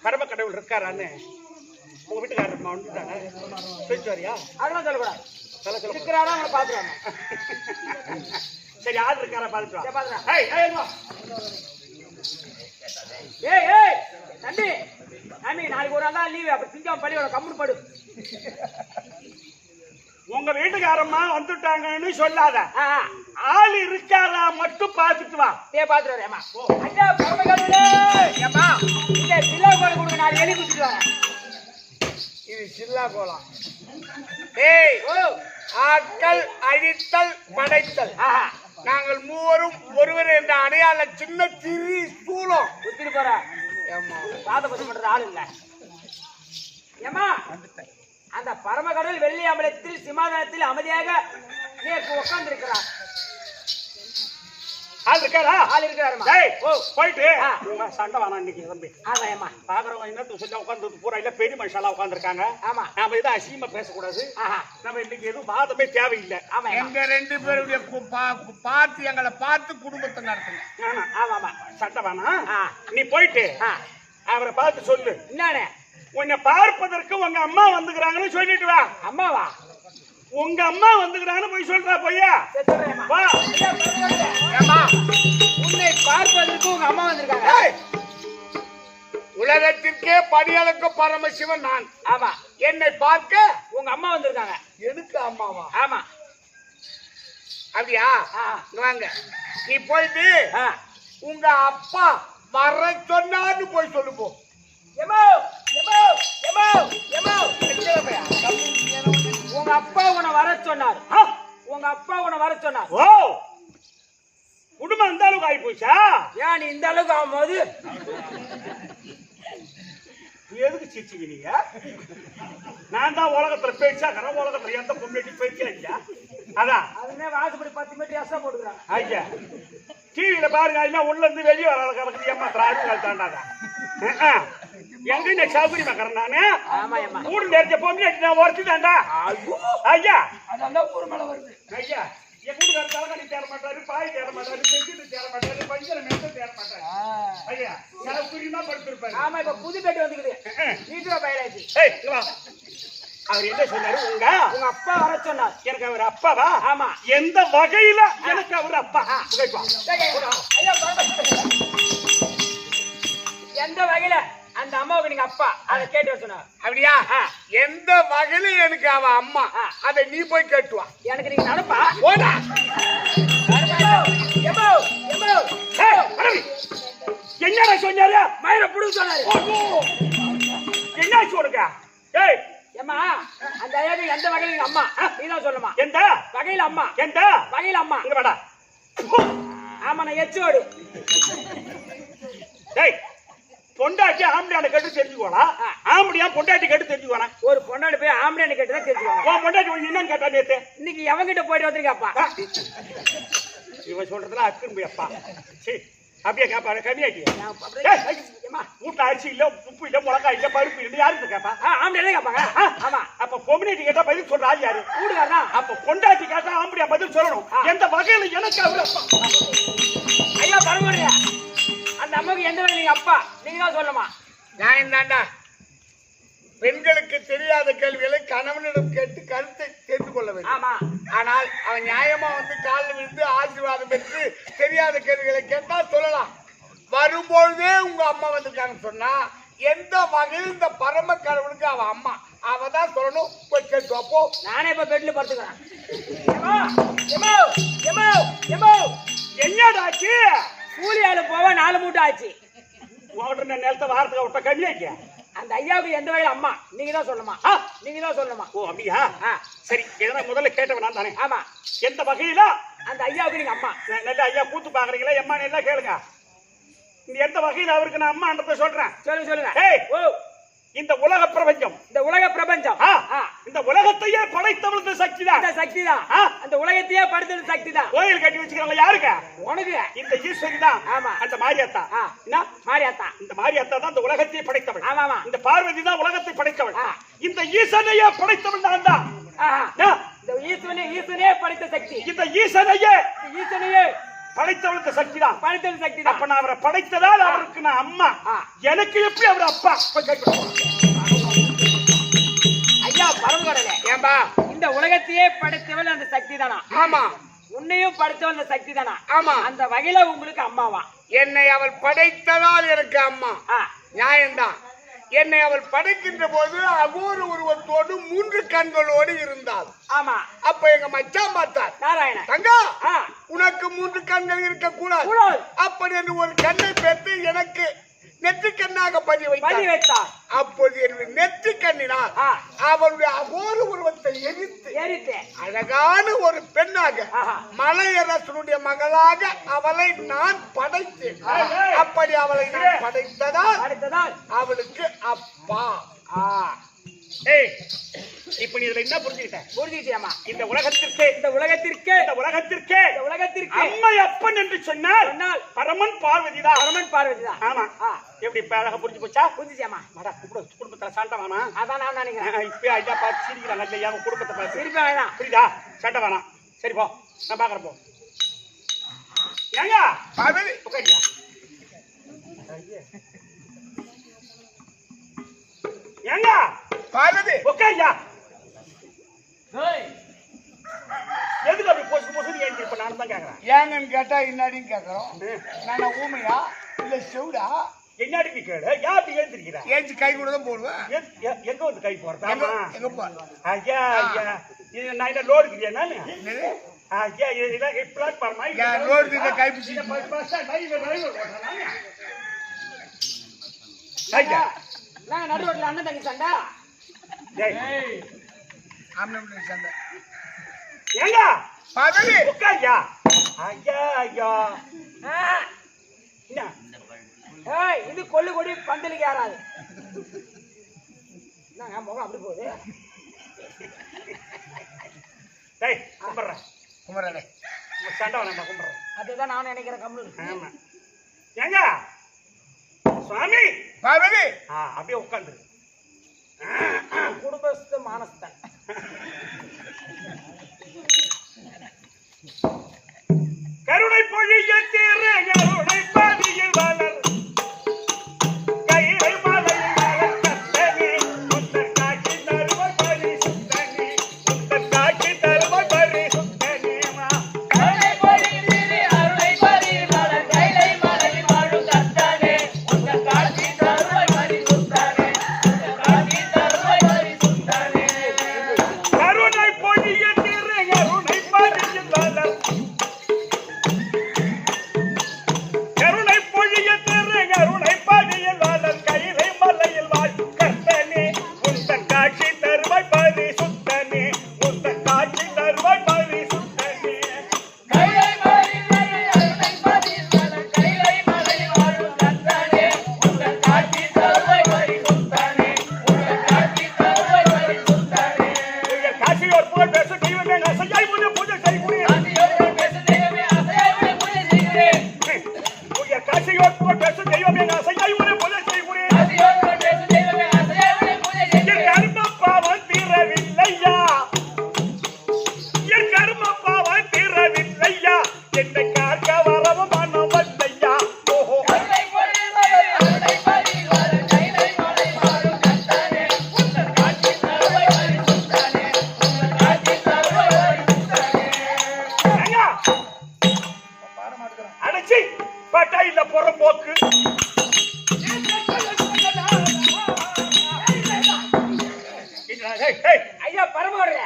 பரம கடவுள் இருக்காரான்னு உங்க வீட்டுக்காரர் வந்துட்டாங்க சொல்லிட்டு வரியா அதெல்லாம் சொல்லக்கூடாது சொல்ல இருக்கிறாரா அவனை பாத்துருவாங்க சரி ஆள் இருக்காரா பாத்துட்டு ஏய் ஏய் தம்பி தம்பி நாளைக்கு ஒரு நாள் லீவு அப்ப திங்காம பள்ளியோட கம்முன்னு படு உங்க வீட்டுக்காரம்மா வந்துட்டாங்கன்னு சொல்லாத ஆள் இருக்காரா மட்டும் பாத்துட்டு வா பாத்துட்டு வரேம்மா ஐயா பரமகடவுளே ஏம்மா இந்த சில்லா கோலம் கொடுங்க நான் எழுதி குடிச்சிட்டு வரேன் இது சில்லா கோலம் ஏய் ஆட்கள் அழித்தல் படைத்தல் நாங்கள் மூவரும் ஒருவர் என்ற அடையாள சின்ன திரு ஸ்தூலம் குத்திட்டு போற பாத பத்தி பண்ற ஆள் இல்ல ஏமா அந்த பரமகடவுள் வெள்ளி அம்பலத்தில் சிம்மாசனத்தில் அமைதியாக நேற்று உட்கார்ந்து இருக்கிறார் ஆள் இருக்காரா ஆள் இருக்கிறாருமா போயிட்டு சண்டை வேணாம் இன்னைக்கு தம்பி ஆமாம்மா பாக்குறவங்க என்ன சொல்லி உட்காந்து பூரா இல்ல பெரிய மனுஷாலா உட்காந்துருக்காங்க ஆமா நாம எதுவும் அசிங்கமா பேசக்கூடாது நம்ம இன்னைக்கு எதுவும் வாதமே தேவையில்லை ஆமா எங்க 2 பேருடைய பார்த்து எங்களை பார்த்து குடும்பத்தை நடத்துங்க ஆமா சண்டை வேணாம் நீ போயிட்டு அவரை பார்த்து சொல்லு என்னன்னு உன்னை பார்ப்பதற்கு உங்க அம்மா வந்துக்கிறாங்கன்னு சொல்லிட்டு வா அம்மாவா உங்க அம்மா வந்துக்கிறாங்கன்னு போய் சொல்றா பையா வா உன்னை பார்ப்பதற்கு உங்க அம்மா வந்திருக்காங்க உலகத்திற்கே படியளக்க பரமசிவன் நான் ஆமா என்னை பார்க்க உங்க அம்மா வந்திருக்காங்க எனக்கு அம்மாவா ஆமா அப்படியா வாங்க நீ போயிட்டு உங்க அப்பா வர சொன்னான்னு போய் சொல்லுப்போ உங்க அப்பா உன்னை வர சொன்னார் உங்க அப்பா உன்னை வர சொன்னார் ஓ குடும்பம் இந்த அளவுக்கு ஆகி போச்சா ஏன் நீ இந்த அளவுக்கு ஆகும்போது எதுக்கு சிரிச்சீங்க நீங்க நான் தான் உலகத்துல பேச்சாக்கிறேன் உலகத்துல எந்த பொம்மைக்கு பேச்சா இல்லையா அதான் அதுமே வாசப்படி 10 மீட்டர் எக்ஸ்ட்ரா போட்டுக்கிறாங்க ஐயா டிவியில பாருங்க என்ன உள்ள இருந்து வெளியே வர கலக்குது ஏமாத்திராரு தாண்டாதா எங்க சௌகரியமா கறேன் நானு ஊடு நேரத்தை பொம்பளை நான் உரைச்சு தாண்டா ஐயா அதான் ஊர் மேல வருது ஐயா என் கூட்டுக்கார தலைகாணி தேர மாட்டாரு பாய் தேர மாட்டாரு பெஞ்சிட்டு தேர மாட்டாரு பஞ்சல மெத்த தேர மாட்டாரு ஐயா சௌகரியமா படுத்திருப்பாரு ஆமா இப்ப புது பெட்டு வந்துக்குது வீட்டுல பயிராச்சு அவர் என்ன சொன்னாரு உங்க அப்பா வர சொன்னார் எனக்கு அவர் அப்பாவா ஆமா எந்த வகையில எனக்கு அவர் அப்பா எந்த வகையில அந்த அம்மாவுக்கு நீங்க அப்பா அதை கேட்டு சொன்னார் அப்படியா எந்த வகையில எனக்கு அவ அம்மா அதை நீ போய் கேட்டுவா எனக்கு நீங்க நடப்பா ஓடா என்னடா சொன்னாரு மயிர புடுங்க சொன்னாரு என்ன சொல்லுங்க ஏய் ஏமா அந்த ஐயாவுக்கு எந்த வகையில நீங்க அம்மா நீதான் சொல்லுமா எந்த வகையில அம்மா எந்த வகையில அம்மா இங்க வாடா ஆமா நான் எச்சோடு டேய் பொண்டாட்டி ஆம்பளையான கேட்டு தெரிஞ்சுக்கோடா ஆம்பளையா பொண்டாட்டி கேட்டு தெரிஞ்சுக்கோடா ஒரு பொண்டாட்டி போய் ஆம்பளையான கேட்டு தான் தெரிஞ்சுக்கோங்க உன் பொண்டாட்டி என்னன்னு கேட்டா நேத்து இன்னைக்கு எவங்கிட்ட போயிட்டு வந்திருக்காப்பா இவன் சொல்றதுல அக்குன்னு போய் அப்பா சரி அப்படியே கேப்பாரு கம்மியாட்டி வீட்டுல அரிசி இல்ல உப்பு இல்ல மிளகாய் இல்ல பருப்பு இல்ல யாருக்கு கேப்பா ஆம்பளை கேட்பாங்க ஆமா அப்ப பொம்பளைட்டி கேட்டா பதில் சொல்ற ஆள் யாரு கூடுகாரா அப்ப பொண்டாட்டி கேட்டா ஆம்பளையா பதில் சொல்லணும் எந்த வகையில எனக்கு அவரு அப்பா ஐயா பரவாயில்லையா அந்த அம்மாவுக்கு எந்த வகையில நீங்க அப்பா நீங்க தான் சொல்லுமா நான் தாண்டா பெண்களுக்கு தெரியாத கேள்விகளை கணவனிடம் கேட்டு கருத்தை தெரிந்து கொள்ள வேண்டும் ஆமா ஆனால் அவன் நியாயமா வந்து காலில் விழுந்து ஆசீர்வாதம் பெற்று தெரியாத கேள்விகளை கேட்டா சொல்லலாம் வரும்பொழுதே உங்க அம்மா வந்திருக்காங்கன்னு சொன்னா எந்த வகையில் இந்த பரம கடவுளுக்கு அவ அம்மா அவ தான் சொல்லணும் போய் கேட்டு அப்போ நானே இப்ப பெட்ல படுத்துக்கிறேன் என்னடாச்சு கூலி ஆளு போவ 4 மூட்டை ஆச்சு ஓடுற நிலத்தை வாரத்துக்கு விட்ட கம்மியாக்கியா அந்த ஐயாவுக்கு எந்த வகையில அம்மா நீங்க தான் சொல்லுமா நீங்க தான் சொல்லுமா ஓ அப்படியா சரி எதனா முதல்ல கேட்டவன் நான் தானே ஆமா எந்த வகையில அந்த ஐயாவுக்கு நீங்க அம்மா நல்ல ஐயா கூத்து பாக்குறீங்களா எம்மா நல்லா கேளுங்க எந்த வகையில அவருக்கு நான் அம்மான்றத சொல்றேன் சொல்லுங்க இந்த உலக பிரபஞ்சம் இந்த உலகத்தையே படைத்தவளது சக்தி தான் சக்தி தான் அந்த உலகத்தையே படைத்தது சக்தி தான் கோயில் கட்டி வச்சுக்கிறாங்க யாருங்க உனக்கு இந்த ஈஸ்வரி தான் ஆமா அந்த மாரியாத்தா என்ன மாரியாத்தா இந்த மாரியாத்தா தான் இந்த உலகத்தையே படைத்தவள் ஆமா இந்த பார்வதி தான் உலகத்தை படைத்தவள் இந்த ஈசனையே படைத்தவள் நான் தான் இந்த ஈசனே படைத்த சக்தி இந்த ஈசனையே படைத்தவளுக்கு சக்தி தான் படைத்தவள் சக்தி தான் அப்ப நான் அவரை படைத்ததால் அவருக்கு நான் அம்மா எனக்கு எப்படி அவர் அப்பா ஐயா பரம்பரையில ஏன்பா இந்த உலகத்தையே படைத்தவள் அந்த சக்தி தானா ஆமா உன்னையும் படைத்தவள் அந்த சக்தி தானா ஆமா அந்த வகையில உங்களுக்கு அம்மாவா என்னை அவள் படைத்ததால் எனக்கு அம்மா நியாயம்தான் என்னை அவள் படைக்கின்ற போது அகோர உருவத்தோடு 3 கண்களோடு இருந்தாள் ஆமா அப்ப எங்க மச்சான் பார்த்தார் நாராயண தங்கா உனக்கு 3 கண்கள் இருக்க கூடாது அப்படி என்று ஒரு கண்ணை பெற்று எனக்கு நெற்றி கண்ணாக பதிவு வைத்தார் அப்போது என்னுடைய நெற்றி கண்ணினால் அவளுடைய அகோர உருவத்தை எரித்து அழகான ஒரு பெண்ணாக மலையரசனுடைய மகளாக அவளை நான் படைத்தேன் அப்படி அவளை நான் படைத்ததால் அவளுக்கு அப்பா இப்ப நீ இதுல என்ன புரிஞ்சுக்கிட்டேன் இந்த உலகத்திற்கே அம்மை அப்பன் என்று சொன்னால் பரமன் பார்வதி தான் ஆமா எப்படி அழகா புரிஞ்சு போச்சா புரிஞ்சுச்சியாமா குடும்பத்துல சண்டை வேணாம் அதான் நான் நினைக்கிறேன் இப்ப ஐயா பார்த்து சிரிக்கிறாங்க இல்லையா குடும்பத்தை பார்த்து சிரிப்பா வேணாம் புரியுதா சண்டை வேணாம் சரி போ நான் பாக்குறேன் போ ஏங்க உட்காரியா ஏங்க பார்வதி உட்காரியா எதுக்கு அப்படி போச்சு போச்சு ஏன் இப்ப நான் தான் கேக்குறேன் ஏங்கன்னு கேட்டா இன்னாடின்னு கேட்கறோம் நான் ஊமையா இல்ல செவுடா என்னாடி நீ கேளு ஏன் அப்படி எழுந்திருக்கிறா ஏஞ்சி கை கூட தான் போடுவேன் எங்க வந்து கை போறதா எங்க போறேன் ஐயா ஐயா இது நான் என்ன லோடு கிரியா நானு ஐயா இதெல்லாம் பிளாட்ஃபார்மா லோடு இந்த கை பிடிச்சி ஐயா நாங்க நடு ரோட்ல அண்ணன் தங்கி சண்டை ஆம்பளை சண்டை ஏங்க பார்வதி உட்காரியா ஐயா ஐயா என்ன இது கொள்ளு கொடி பந்தலுக்கு யாராது முகம் அப்படி போகுது குமரனே சண்டை நம்ம கும்பிடுறோம். அதுதான் நான் நினைக்கிறேன் கம்முனு. ஆமா. ஏங்க சுவாமி பார்வதி அப்படியே உட்கார்ந்து குடும்பஸ்த மானஸ்தன். கருணை பொழிய தேர கருணை பாதியில் வளர் கையை மலையில் வளர் கத்தனே உந்தன் காட்சி தருவாய் பரிசுத்தனே உந்தன் காட்சி தருவாய் பரிசுத்தனேமா கருணை பொழிந்திரு அருளை பரிமள கைலை மலையில் வாழும் கர்த்தனே உந்தன் காட்சி தருவாய் பரிசுத்தனே உந்தன் காட்சி தருவாய் பரிசுத்தனே கருணை பொழிய தேர கருணை பாதியில் வளர் கருணை பொழிய தேர கருணை பாதியில் வளர் கைலை மலையில் வாழும் கர்த்தனே உந்தன் காட்சி தருவாய் பரிசுத்தனே உந்தன் காட்சி தருவாய் பரிசுத்தனே கைலை மலையில் அருளை பரிமள கைலை மலையில் வாழும் கர்த்தனே உந்தன் காட்சி தருவாய் பரிசுத்தனே உந்தன் காட்சி தருவாய் பரிசுத்தனே காசியோர் போல் பேச தெய்வமே அசையாய் உன்னை பூஜை செய்கிறேன் காசியோடு பேசு தெய்வமே அசையாய் உன்னை பூஜை செய்கிறேன் காசியோர் போல் பேச தெய்வமே அசையாய் உன்னை பூஜை செய்கிறேன் காசியோடு பேசு தெய்வமே அசையாய் உன்னை பூஜை என் செய்கிறேன் கர்ம பாவம் தீரவில்லையா என் கர்ம பாவம் தீரவில்லையா என்னை காக்க வரவும் மனம் வந்தையா ஓஹோ கருணை பொழிமலர் அருளை பரிமள கைலை மலையில் வாழும் கர்த்தனே உந்தன் காட்சி தருவாய் பரிசுத்தனே உந்தன் காட்சி தருவாய் பரிசுத்தனே ஐயா அடைச்சி பட்டா இல்ல புறம்போக்கு ஐயா பரமோடுற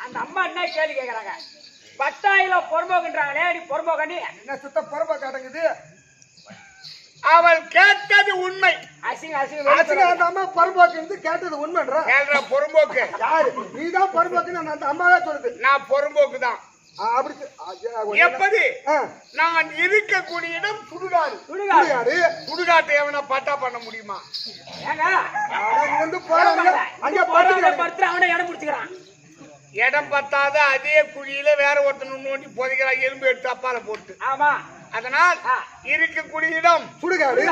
அந்த அம்மா என்ன கேள்வி கேக்குறாங்க? பட்டாயில பொறம்போக்குன்றாங்களே, நீ பொறம்போக்கண்ணி என்ன சுத்த பொறப்பா காட்டுங்குது. அவள் கேட்டது உண்மை. அசிங்க ஆச்சுங்க, அசிங்க அந்த அம்மா பொறம்போக்கு இருந்து கேட்டது உண்மைன்றா. கேள்ற பொறும்போக்கு யாரு நீதான் பொறம்போக்குன்னு அந்த அம்மாவே சொல்லுது. நான் பொறும்போக்கு தான். அப்படி எப்படி நான் இருக்கக்கூடிய இடம் சுடுகாடு. சுடுகாடு யாரு சுடுகாட்டை எவனா பட்டா பண்ண முடியுமா? ஏங்க அவங்க வந்து போறாங்க அங்க போறவங்க படுத்து படுத்து அவனை இடம் பிடிச்சுக்கிறான். இடம் பத்தாத அதே குழியில வேற ஒருத்தன் நோண்டி புதைக்கிறான், எலும்பு எடுத்து அப்பால போட்டு. ஆமா அதனால் இருக்கக்கூடிய இடம் சுடுகாடு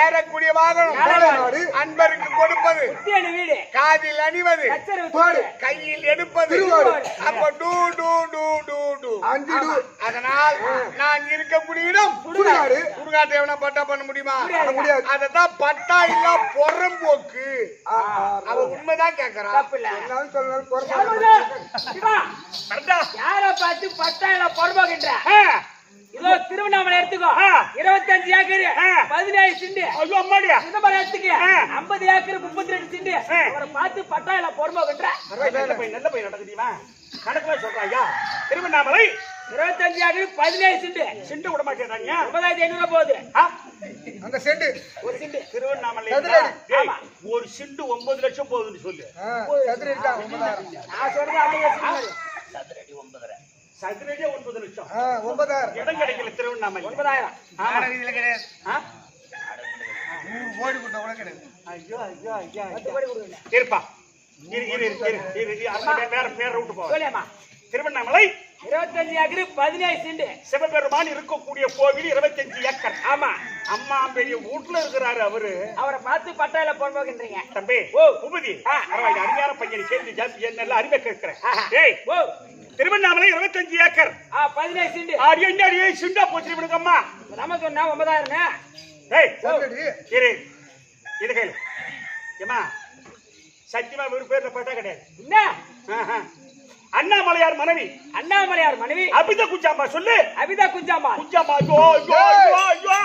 ஏறக்கூடிய வாகனம் நாடு அன்பருக்கு கொடுப்பது, குத்தியடி வீடு காதில் அணிவது, கச்சேரி பாடு கையில் எடுப்பது. திருவாரூர். அப்ப two two two two two. அஞ்சு டூ அதனால் நான் இருக்கக்கூடிய இடம் சுடுகாடு சுடுகாட்டை எவனா பட்டா பண்ண முடியுமா? முடியாது. அததான் பட்டா இல்ல பொறம்போக்கு. அவ உண்மைதான் கேக்குறான். தப்பு இல்ல. என்னாலும் சொல்லணும் பொறம்போக்கு யார பார்த்து பட்டாயில பொறம்போக்குன்ற இதோ திருவண்ணாமலை எடுத்துக்கோ. 25 ஏக்கர் 17 சிண்டு. ஐயோ அம்மாடியா சிதம்பரம் எடுத்துக்க 50 ஏக்கர் 32 சிண்டு. அவரை பார்த்து பட்டாயில பொறம்போக்குன்ற நல்ல போய் நடக்குதீமா கணக்குல சொல்றாயா திருவண்ணாமலை 25 ஏக்கர் 17 சிண்டு. சிண்டு விட மாட்டேன்றாங்க 9500 போகுது அந்த செண்டு ஒரு சிண்டு. திருவண்ணாமலை சதுரடி. டேய், ஒரு சிண்டு 9 லட்சம் போகுதுன்னு சொல்லு. சதுரடி தான் 9,000. நான் சொல்றது 50 சிண்டு. சதுரடியே 9 லட்சம் 9,000. இடம் கிடைக்கல திருவண்ணாமலை 9000. ஆமா. கிடையாது. ஆ? 100 கோடி கொடுத்தா கூட கிடையாது. ஐயோ ஐயோ ஐயா 10 கோடி கொடுங்க. இருப்பா இரு அடுத்த வேற ரூட்டு போவா சொல்லியாமா திருவண்ணாமலை 25 ஏக்கர் 17 சிண்டு. சிவபெருமான் இருக்கக்கூடிய கோவில் 25 ஏக்கர். ஆமா அம்மா பெரிய வீட்டுல இருக்கிறாரு அவரு. அவரை பார்த்து பட்டாயில பொறம்போக்குன்றீங்க. தம்பி ஓ. உபதி ஆ. பரவாயில்ல அருமையான பையன் கேள்வி ஜாஸ்தி நல்லா அருமை கேட்கிறேன். ஆஹா. டேய் ஓ திருவண்ணாமலை 25 ஏக்கர் 17 சிண்டு. அடியே சிண்டா போச்சு விடுங்கம்மா. நம்ம சொன்னா 9000. டேய் சதுரடி இரு இது கையில ஏமா சத்தியமா ஒரு பேர்ல பட்டா கிடையாது. என்ன ஆஹா. அண்ணாமலையார் மனைவி அண்ணாமலையார் மனைவி அபித குஞ்சாம்பா சொல்லு. அபிதா குஞ்சாமா. குஞ்சாம்பா ஐயோ ஐயோ ஐயோ ஐயோ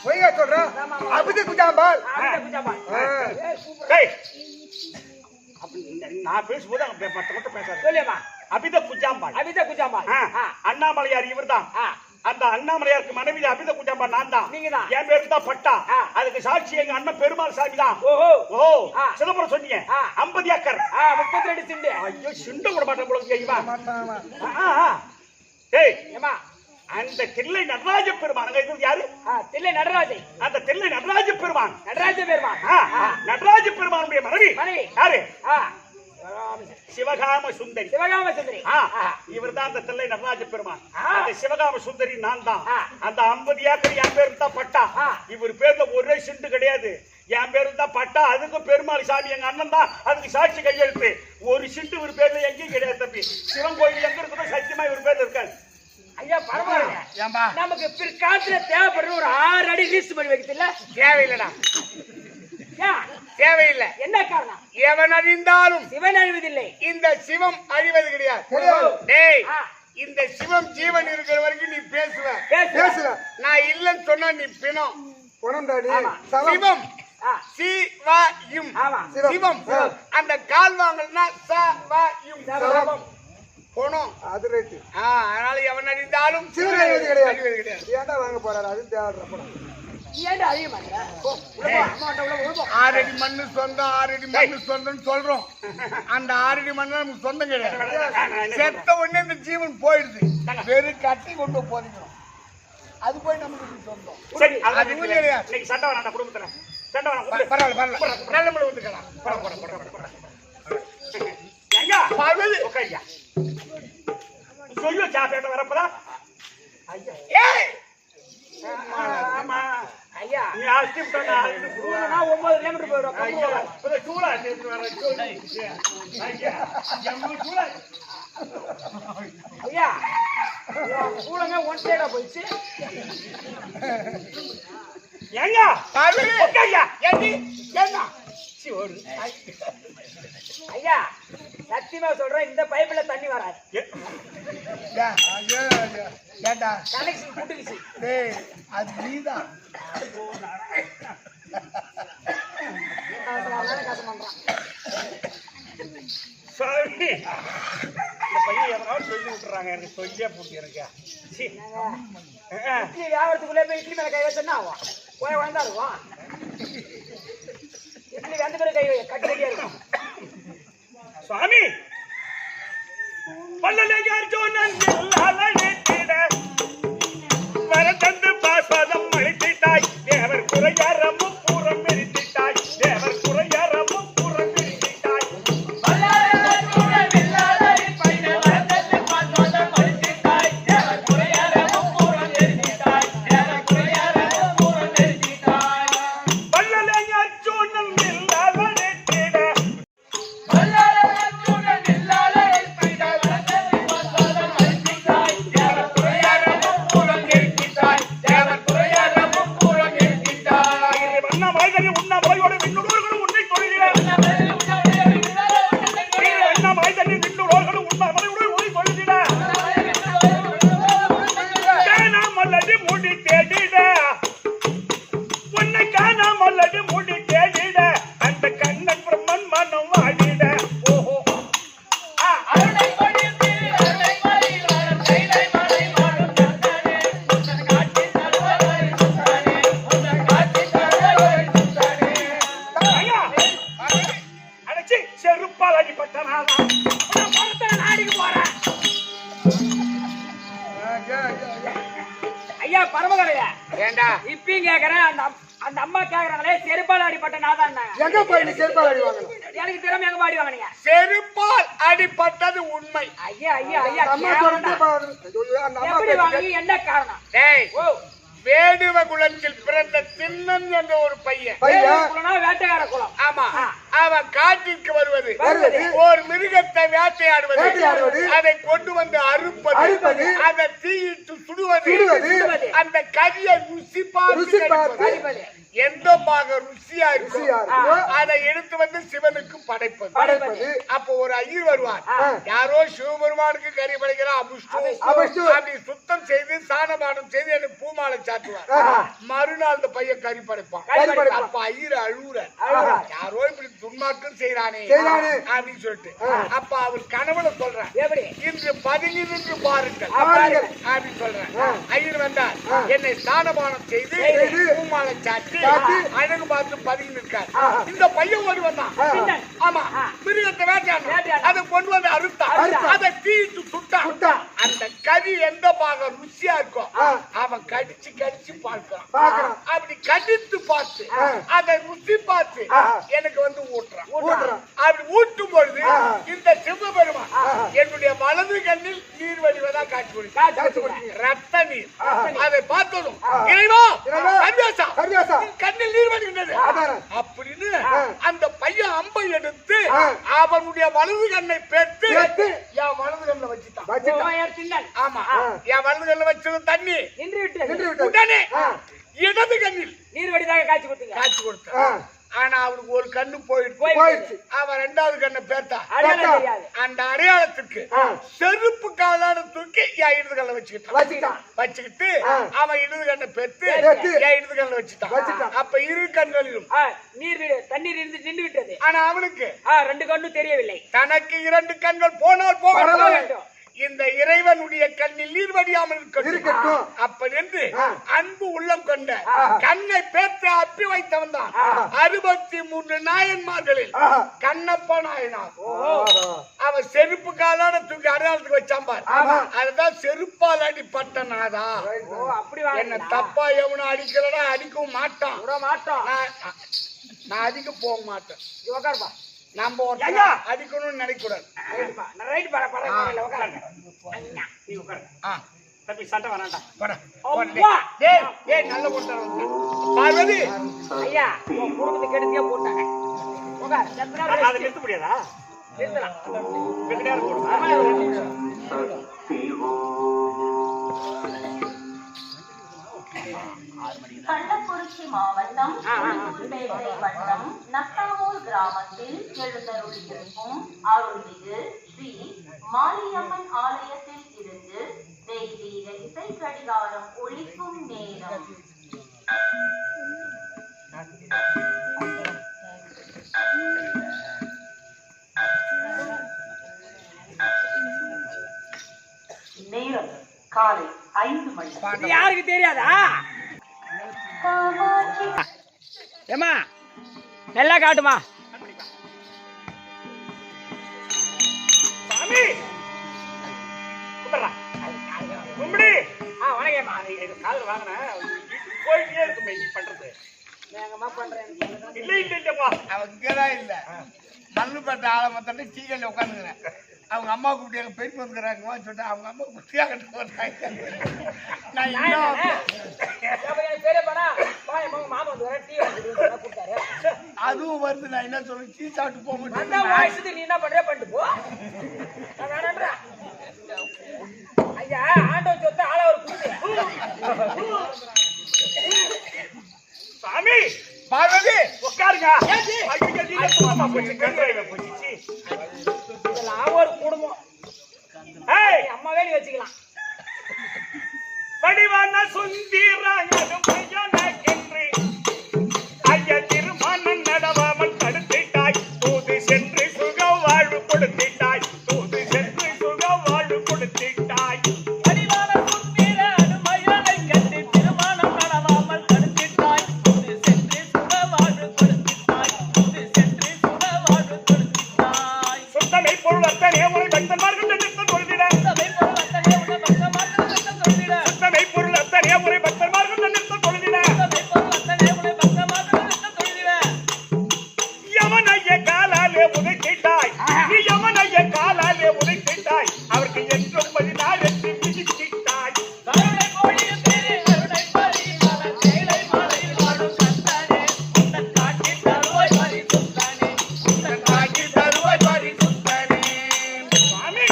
பொய்யா சொல்றேன் அபிதி குஜாம்பால் அபிதா குஞ்சாமா. டேய் அப்படி நான் பேசும்போது அவங்க மட்டும் பேசாத. சொல்லியாமா அபித குஞ்சாம்பாள் அபிதா குஞ்சாமா. அண்ணாமலையார் இவர்தான். அந்த அண்ணாமலையாருக்கு மனைவி அபித குஞ்சாம்பா நான் தான். நீங்கதான். என் பேரு தான் பட்டா. ஆ. அதுக்கு சாட்சி எங்க அண்ணன் பெருமாள் சாமி தான். ஓஹோ ஓ ஆ. சிதம்பரம் சொன்னீங்க ஆ. 50 ஏக்கர் 32 சிண்டு. ஐயோ சிண்ட விட மாட்டேன் உங்களுக்கு ஐயா. மாட்டான் டேய் ஏமா அந்த தில்லை நடராஜ பெருமான் அங்க இருக்கிறது யாரு? தில்லை நடராஜை. அந்த தில்லை நடராஜ பெருமான் நடராஜ பெருமான். நடராஜ பெருமானுடைய மனைவி மனைவி யாரு? சிவகாம சுந்தரி. சிவகாம சுந்தரி. இவர்தான் அந்த தில்லை நடராஜ பெருமான். அந்த சிவகாம சுந்தரி நான் தான். அந்த 50 ஏக்கர் என் பேருக்கு தான் பட்டா. இவர் பேர்ல ஒரே சிண்டு கிடையாது. என் பேரு தான் பட்டா. அதுக்கும் பெருமாள் சாமி எங்க அண்ணன் தான் அதுக்கு சாட்சி கையெழுத்து. ஒரு சிண்டு இவர் பேர்ல எங்கேயும் கிடையாது தம்பி. சிவன் கோயில் எங்க இருக்குதோ சத்தியமா இவர் பேர்ல இருக்காது. ஐயா பரவாயில்ல. நமக்கு பிற்காலத்துல தேவைப்படுற ஒரு 6 அடி லிஸ்ட் பண்ணி வைக்கல. தேவையில்லடா, தேவையில்லை. என்ன காரணம்? எவன் அழிந்தாலும் சிவன் அழிவதில்லை. இந்த சிவம் அழிவது கிடையாது. டேய், இந்த சிவம் ஜீவன் இருக்கிற வரைக்கும் நீ பேசுவ. நான் இல்லன்னு சொன்னா நீ பிணம். சிவம் சிவம். சிவம் அந்த கால் வாங்கல்னா சவம் போனோம். அது ரைட். அதனால எவன் அழிந்தாலும் சிவன் அழிவது கிடையாது. ஏன்டா வாங்க போறாரு? அது தேவைப்படுற. ஏன்டா அழிய மாட்டேற? ஆறடி மண்ணு சொந்தம், 6 அடி மண்ணு சொந்தம் சொல்றோம். அந்த 6 அடி மண்ணு நமக்கு சொந்தம் கிடையாது. செத்த உடனே இந்த ஜீவன் போயிடுது. வெறும் கட்டி கொண்டு போதிக்கிறோம். அது போய் நமக்கு சொந்தம். சரி, அதுவும் கிடையாது. இன்னைக்கு சண்டை வேணாம் குடும்பத்துல. சண்டை வேணாம். பரவாயில்ல. நல்ல முறை வந்துக்கலாம். ஐயா பார்வதி உட்காரியா. சொல்லு சாப்பிட்ட வரப்பதா. ஏய் ஆமா ஐயா நீ ஆஸ்தி விட்டா நான் 9 கிலோமீட்டர் போயிடும். ஐயா இப்ப சூளா சேர்த்து வர சொல்லு. ஐயா ஜம்மு சூளா. ஐயா சூளமே ஒன் சைடா போயிடுச்சு. ஏங்க பார்வதி உட்காரியா. ஏண்டி என்ன சிவோடு ஐயா சத்தியமா சொல்றேன், இந்த பைப்ல தண்ணி வராது. ஏண்டா கனெக்ஷன் புட்டுக்குச்சு. டேய் அது நீதான். காசு பண்றான் சாமி. இந்த பையன் எவனாவது சொல்லி விட்டுறாங்க. எனக்கு சொல்லியே போட்டு இருக்கா. இட்லி வியாபாரத்துக்குள்ளே போய் இட்லி மேல கை வச்சா ஆகும். போய் வந்தாருவான். இட்லி வெந்த பேரும் கை கட்டி கட்டியா இருக்கும். சுவாமி பல்லலையார் ஜோனன் அலனித்திட வரதந்து பாஸ்வதம் அளித்திட்டாய். தேவர் குறையாரமும் பூரம் எரித்திட்டாய். தேவர் குறையாரமும் பூரம் எரித்திட்டாய். பல்லலையார் ஜோனன் அலனித்திட செருப்பால் அடிப்பட்டனாதான் நாடிக்கு போறேன். ஐயா பரமகலைய ஏண்டா இப்பயும் கேக்குறேன். அந்த அம்மா கேக்குறாங்களே செருப்பால் அடிப்பட்ட நாதான். எங்க போய் நீ செருப்பால் அடி வாங்கணும்? எனக்கு திறமை எங்க பாடி வாங்கினீங்க? செருப்பால் அடிப்பட்டது உண்மை. ஐயா ஐயா ஐயா அம்மா சொல்றது அந்த அம்மா எப்படி வாங்கி என்ன காரணம்? டேய் ஓ வேடுவ குலத்தில் பிறந்த திண்ணன் என்ற ஒரு பையன். வேட்டையாட குலம். ஆமா, அவன் காட்டிற்கு வருவது, வருவது, ஒரு மிருகத்தை வேட்டையாடுவது, அதை கொண்டு வந்து அறுப்பது, அதை தீயிட்டு சுடுவது, அந்த கரியை ருசி பார்ப்பது, எந்த பாக ருசியா இருக்கும் அதை எடுத்து வந்து சிவனுக்கு படைப்பது. அப்போ ஒரு ஐயர் வருவார், யாரோ சிவபெருமானுக்கு கறி படைக்கிறான் அப்படி சுத்தம் செய்து சாணபானம் செய்து எனக்கு பூமாலை சாத்துவார். மறுநாள் அந்த பையன் கறி படைப்பான். அப்ப ஐயர் அழுவுற, யாரோ இப்படி துன்மார்க்கம் செய்யறானே அப்படின்னு சொல்லிட்டு, அப்ப அவர் கனவுல சொல்றேன், இன்று பதுங்கி நின்று பாருங்கள் அப்படின்னு சொல்றேன். ஐயர் வந்தார், என்னை சாணபானம் செய்து பூமாலை சாத்தி அழகு பார்த்து பதுங்கி நிற்கார். இந்த பையன் வருவன் தான். ஆமா, மிருகத்தை வேட்டையாடணும், அதை கொண்டு வந்து அறுத்தா, அதை தீட்டு சுட்டா, அந்த கறி எந்த பாகம் ருசியா இருக்கும் அவன் கடிச்சு கடிச்சு பார்க்கிறான். அப்படி கடித்து பார்த்து அதை ருசி பார்த்து எனக்கு வந்து ஊட்டுறான். அப்படி ஊட்டும் பொழுது இந்த சிவபெருமான் என்னுடைய வலது கண்ணில் நீர் வடிவதா காட்சி கொடுத்து ரத்த நீர். அதை பார்த்ததும் இறைவா கண்ணில் நீர் வடிகின்றது அப்படின்னு அந்த பையன் அம்பை எடுத்து அவனுடைய வலது கண்ணை பெற்று என் வலது கண்ணில் வச்சுட்டான். ஆமா, என் வலது கண்ணில் வச்சது தண்ணி உடனே இடது கண்ணில் நீர் வடிதாக காட்சி கொடுத்தான். ஆனா அவனுக்கு ஒரு கண்ணு போயிடுச்சு. அவன் ரெண்டாவது கண்ணை பேர்த்தா. அந்த அடையாளத்துக்கு செருப்பு காலான தூக்கி என் இடது கண்ணை வச்சுக்கிட்டு அவன் இடது கண்ணை பெற்று என் இடது கண்ணை வச்சுட்டான். அப்ப இரு கண்களிலும் தண்ணீர் இருந்து நின்று விட்டது. ஆனா அவனுக்கு ரெண்டு கண்ணும் தெரியவில்லை. தனக்கு இரண்டு கண்கள் போனால் போக வேண்டும். இந்த இறைவனுடைய கண்ணில் நீர் வடியாமல் இருக்கட்டும் அப்படி என்று அன்பு உள்ளம் கொண்ட கண்ணை பேர்த்து அப்பி வைத்தவன் தான் 63 நாயன்மார்களில் கண்ணப்ப நாயனார். அவன் செருப்பு காலான தூக்கி அடையாளத்துக்கு வச்சான் பார். அதுதான் செருப்பால் அடிப்பட்ட நாதா. என்ன தப்பா எவனும் அடிக்கிறடா அடிக்கவும் மாட்டான். நான் அடிக்க போக மாட்டேன். நம்ம அடிக்கணும்னு நினைக்கூடாது. நல்ல பார்வதி ஐயா குடும்பத்தை கெடுத்தியா போட்டாங்க. கள்ளக்குறிச்சி மாவட்டம் பேட்டை வட்டம் நத்தாவூர் கிராமத்தில் எழுந்தருளியிருக்கும் அருள்மிகு ஸ்ரீ மாரியம்மன் ஆலயத்தில் இருந்து தெய்வீக இசை கடிகாரம் ஒலிக்கும் நேரம். நேரம் காலை 5 மணி. யாருக்கு தெரியாதா? ஏமா நல்லா காட்டுமா. சாமி வணக்கம்மா. காதல் வாங்கினேன் போயிட்டே இருக்குமே நீ பண்றது. இல்ல இல்ல இல்லப்பா அவன் இங்கதான் இல்ல மண்ணுப்பட்ட ஆழமத்தட்டு சீக்கல்ல உட்காந்துக்கிறேன். அவங்க அம்மா கூப்பிட்டு எங்க பெரிய வந்துக்கிறாங்க சொல்லிட்டு அவங்க அம்மா குட்டியா கட்டு போறாங்க. நான் அதுவும் வருது. நான் என்ன சொல்றேன் சீ சாப்பிட்டு போக முடியும். நீ என்ன பண்ற பண்ணிட்டு போ. ஐயா ஆண்டவன் சொத்து ஆள ஒரு சாமி பார்வதி உட்காருங்க. இதெல்லாம் ஒரு குடும்பம். அம்மாவே நீ வச்சுக்கலாம். வடிவான சுந்தீராங்கனும் என்று ஐயா திருமணம் நடவாமல் தடுத்திட்டாய். தூது சென்று சுக வாழ்வு கொடுத்திட்டாய். தூது சென்று சுக வாழ்வு கொடுத்திட்டாய். வடிவான சுந்தீர அனுமயனை கண்டு திருமணம் நடவாமல் தடுத்திட்டாய். தூது சென்று சுக வாழ்வு கொடுத்திட்டாய். தூது சென்று சுக வாழ்வு கொடுத்திட்டாய். சுத்தமை பொருளத்தனே உரை பக்தன்மார்கள் நிறுத்தம் கொள்கிற. சுத்தமை பொருளத்தனே உரை பக்தன்மார்கள் நிறுத்தம் கொள்கிற. சுத்தமை பொருளத்தனே உரை பக்தன்மார்கள் நிறுத்தம் கொள்கிற. சுத்தமை பொருளத்தனே உரை பக்தன்மார்கள் நிறுத்தம் கொள்கிற. யமனைய காலாலே உதைத்திட்டாய். நீ யமனைய காலாலே உதைத்திட்டாய். அவருக்கு என்றும் 16 என்று விதித்திட்டாய். கருணை மொழியும் திரு அருணை பரிமாற சேலை மாலையில் வாழும் கந்தனே உந்தன் காட்டில் தருவாய் பரிசுத்தனே. உந்தன் காட்டில் தருவாய் பரிசுத்தனே. சாமி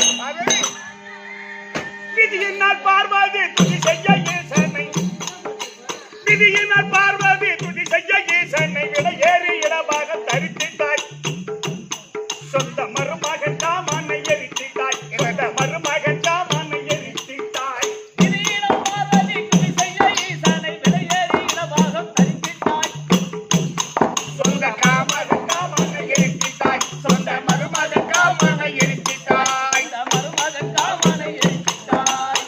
விதியினால் பார்வதி துதி செய்ய ஈசனை. விதியினால் பார்வதி துதி செய்ய ஈசனை விட ஏறி இடமாக தரித்திட்டாய். சொந்த மருமகன் தாமனை எரித்திட்டாய். சொந்த மருமகன் தாமனை எரித்திட்டாய். விதியினம் பார்வதி துதி செய்ய ஈசனை விலையேறி இலவாகம் தரித்திட்டாய். சொந்த காமகன் தாமனை எரித்திட்டாய். சொந்த மருமகன் தாமனை எரித்திட்டாய். இந்த மருமகன் காமனை எரித்திட்டாய்.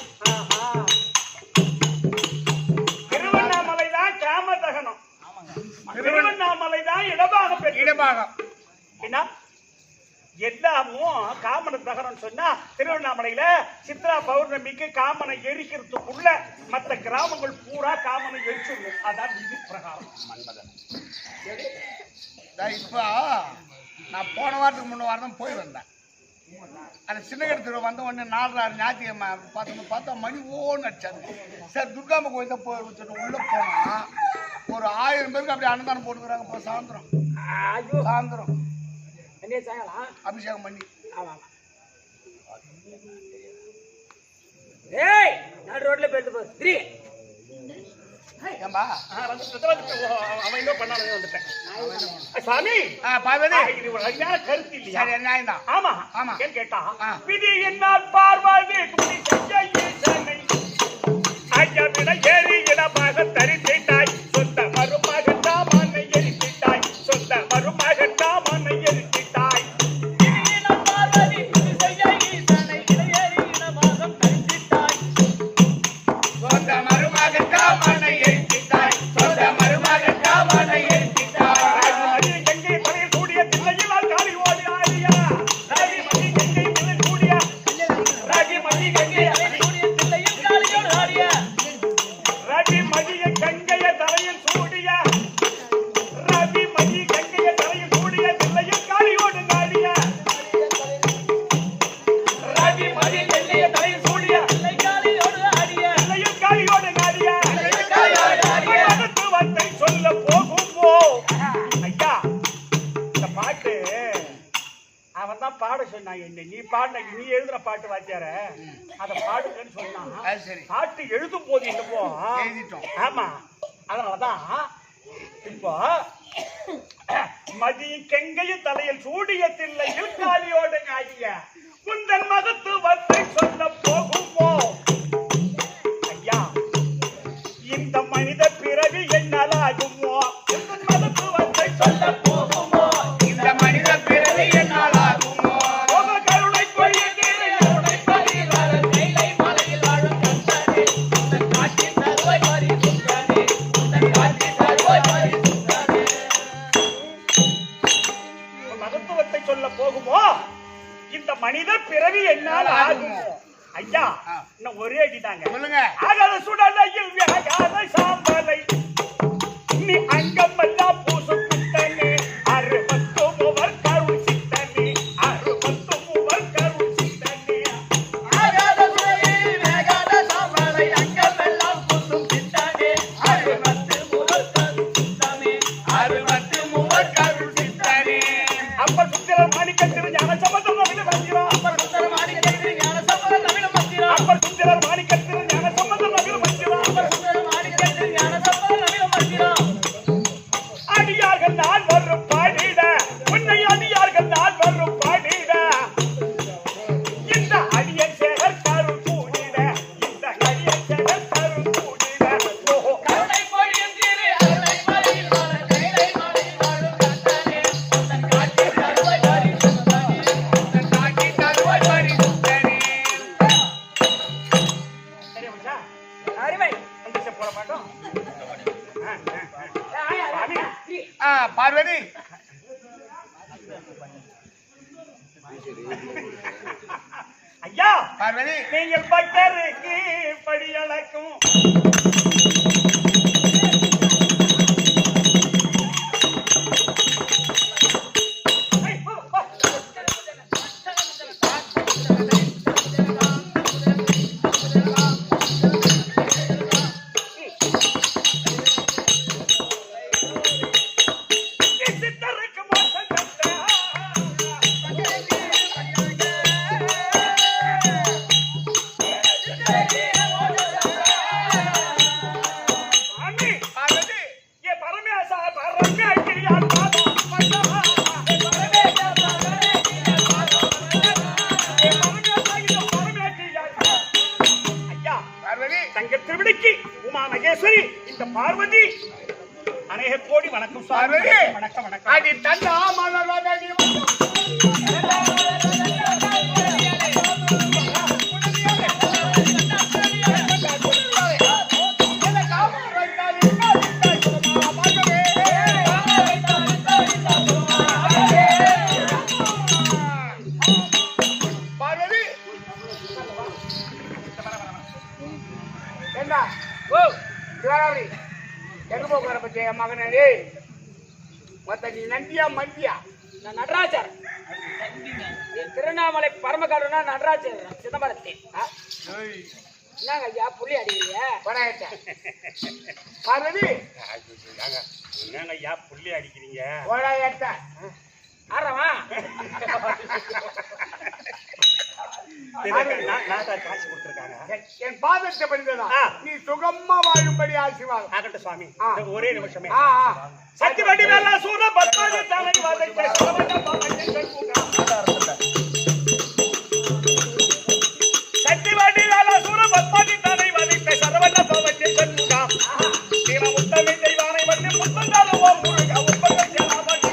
திருவண்ணாமலை தான் காமதகனம். திருவண்ணாமலை தான் இடமாக பெற்றது. இடபாகம் என்ன எல்லாமும் காமன தகரம் சொன்னா திருவண்ணாமலையில சித்ரா பௌர்ணமிக்கு காமனை எரிக்கிறதுக்குள்ள மற்ற கிராமங்கள் பூரா காமனை எரிச்சிடணும். அதான் விதி பிரகாரம். மன்மதன் இப்போ நான் போன வாரத்துக்கு முன்ன வாரம் தான் போய் வந்தேன். அந்த சின்னகடத்தில் வந்த உடனே 4 ஞாயிற்றுக்கிழமை பார்த்தா மணி ஓன்னு அடிச்சாங்க. சார் துர்காம்ப கோயில் தான் போய் வச்சுட்டு உள்ள போனா ஒரு 1000 பேருக்கு அப்படியே அன்னதானம் போட்டுக்கிறாங்க. இப்போ சாயந்தரம் அபிஷேகம் பண்ணி ரோட்ல போயிட்டு போ ஏம்பா அவன் இன்னும் பண்ணாலே வந்துட்டேன். சாமி பார்வதி இது ஒரு அருமையான கருத்து இல்லையா? சரி நியாயம் தான். ஆமா ஆமா. ஏன் கேட்டா ஆ. விதி என்னால் பார்வாது ஐயா விட ஏறி இடமாக தரித்திட்டாய் சொந்த மருமகன் தாமனை எரித்திட்டாய் சொந்த மருமகன் தாமனை எரித்திட்டாய் சொந்த மருமகன் தாமனை எரித்திட்டாய் சொந்த மருமகன் தாமனை எரித்திட்டாய் கங்கை தலையில் கூடிய தில்லையில் காலி ஓடி ஆடியா ராஜி மணி கங்கை தலையில் கூடிய ராஜி மணி கங்கை ரவி மதிய கங்கைய தலையில் சூடிய ரவி மதி கங்கைய தலையில் சூடிய தில்லையில் காளியோடு நாடிய ரவி மதி கங்கைய தலையில் சூடிய தில்லையில் காளியோடு நாடிய மகத்துவத்தை சொல்ல போகும்போ ஐயா இந்த பாட்டு அவன் தான் பாட சொன்னான். என்ன நீ பாடின நீ எழுதுற பாட்டு வாத்தியார அத பாடுங்கன்னு சொன்னான். சரி பாட்டு எழுதும் போது என்னவோ எழுதிட்டோம். ஆமா அதனாலதான் இப்போ மதி கெங்கைய தலையில் சூடிய தில்லையில் காளியோடு ஆகிய முந்தன் மகத்துவத்தை சொல்ல போகுமோ ஐயா இந்த மனித பிறவி என்னால் ஆகுமோ முந்தன் மகத்துவத்தை சொல்ல போகுமோ இந்த மனித பிறவி என்னால் ஆகுமோ போக கருணை கொள்ளுகிறேன் மகத்துவத்தை சொல்ல போகுமோ இந்த மனித பிறவி என்னால் ஆகுமோ ஐயா இன்னும் ஒரே அடிதாங்க சொல்லுங்க. ஆகாத சுடலையில் வேகாத சாம்பலை நீ அங்கமெல்லாம் பூசு பித்தனே அறுபத்து மூவர் கருள் சித்தனே அறுபத்து மூவர் கருள் சித்தனே அறுபத்து மூவர் கருள் சித்தனே அப்ப சுத்திரன் மாணிக்கத்திரு ஞான சம்பந்தம் தமிழ் மந்திரம் அப்ப சுத்திரன் மாணிக்கத்திரு ஞான சம்பந்தம் தமிழ் மந்திரம் அடியார்கள் நான் வரும் பாடிட உன்னை அடியார்கள் நான் வரும் பாடிட இந்த அடியன் சேகர் கருள் கூடிட இந்த அடியன் சேகர் கருள் கூடிட ஓஹோ சரியா மச்சா அருமை அந்த போட மாட்டோம் சாமி பார்வதி ஐயா பார்வதி நீங்கள் பக்தருக்கு படியளக்கும் சித்தருக்கு மோசம் கட்ட மகேஸ்வரி இந்த பார்வதி அநேக கோடி வணக்கம் சாமி. வணக்கம் வணக்கம். அடி தண்டா மலர்வதடி மகனே மத்த நீ நந்தியா மந்தியா? நான் நடராஜர். திருவண்ணாமலை பரமக்காடுனா நடராஜர் சிதம்பரத்தில். என்னங்க ஐயா புள்ளி அடிக்கிறீங்க? பார்வதி என்னங்க ஐயா புள்ளி அடிக்கிறீங்க? ஆறவா காசு கொடுத்துருக்காங்க. என் பாதத்தை படித்ததா நீ சுகமா வாழும்படி ஆசீர்வாதம் ஆகட்டும் சுவாமி. ஒரே நிமிஷமே. சக்தி வண்டி வேலா சூர பத்மாதி தலை வதைத்த சக்தி வண்டி வேலா சூர பத்மாதி தலை வதைத்த சரவண பவத்தை சண்முகா தீர முத்தமை தெய்வானை வந்து முத்தங்காலும் முருக உப்பங்கள் செலாமணி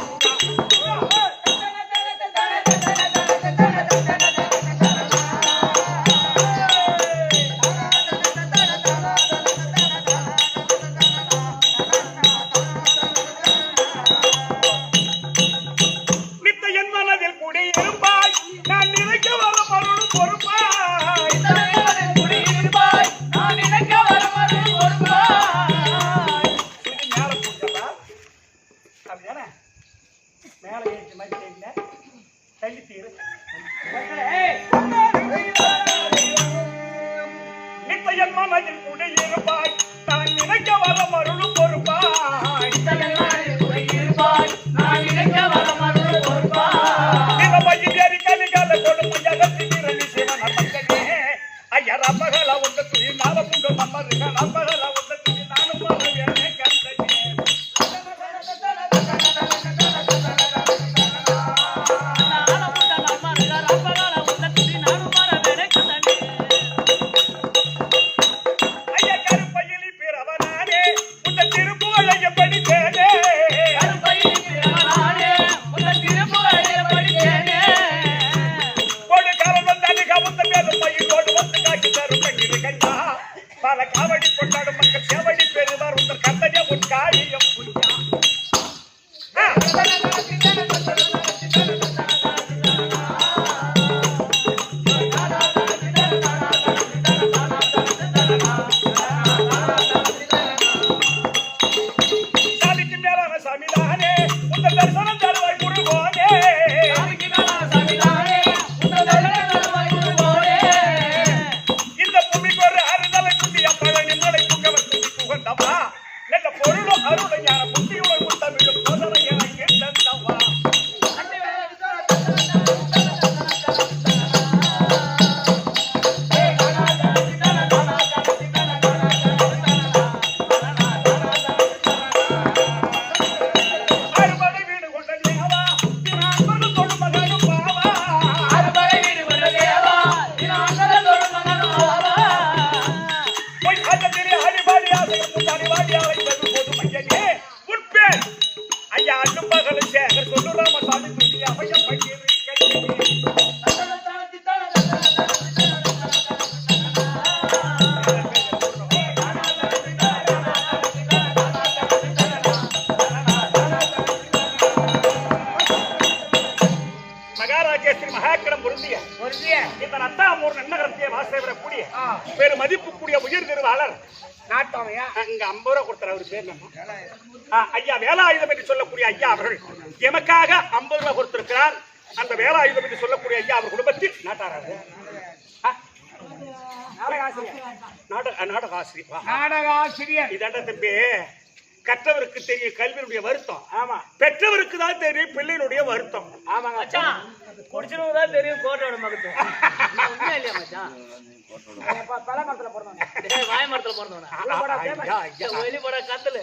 ஐயா வேலாயுதம் என்று சொல்லக்கூடிய ஐயா அவர்கள் எமக்காக 50 ரூபாய் கொடுத்திருக்கிறார். அந்த வேலாயுதம் என்று சொல்லக்கூடிய ஐயா அவர் குடும்பத்தில் நாட்டாராக நாடகாசிரியர். இதாண்ட தம்பி கற்றவருக்கு தெரியும் கல்வியினுடைய வருத்தம். ஆமா, பெற்றவருக்கு தான் தெரியும் பிள்ளையினுடைய வருத்தம். ஆமாங்க மச்சான், குடிச்சவனுக்கு தான் தெரியும் கோட்டோட மகத்துவம். உண்மையா இல்லையா மச்சான்? பல மரத்துல பிறந்தவன, வாய் மரத்துல பிறந்தவன, வெளிப்பட கத்துல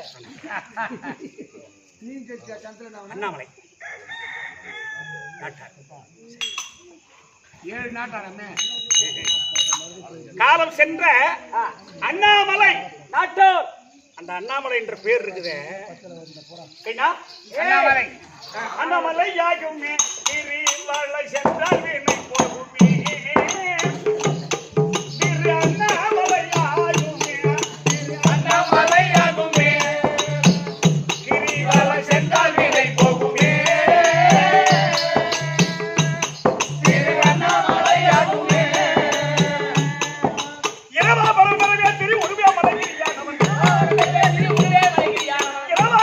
அண்ணாமலை 7 நாட்டாரமே காலம் சென்ற அண்ணாமலை நாட்டோர். அந்த அண்ணாமலை என்ற பேர் இருக்குது. அண்ணாமலை அண்ணாமலை யாகுமே கிரிவலை சென்றால் வீணை போகுமே. திரு அண்ணாமலை யாகுமே, அண்ணாமலை யாகுமே, கிரிவலை சென்றால் வீணை போகுமே. திரு அண்ணாமலை யாகுமே, இரவா பரம்பரையா திரு உருவியா மலைகிரியானவன், இரவா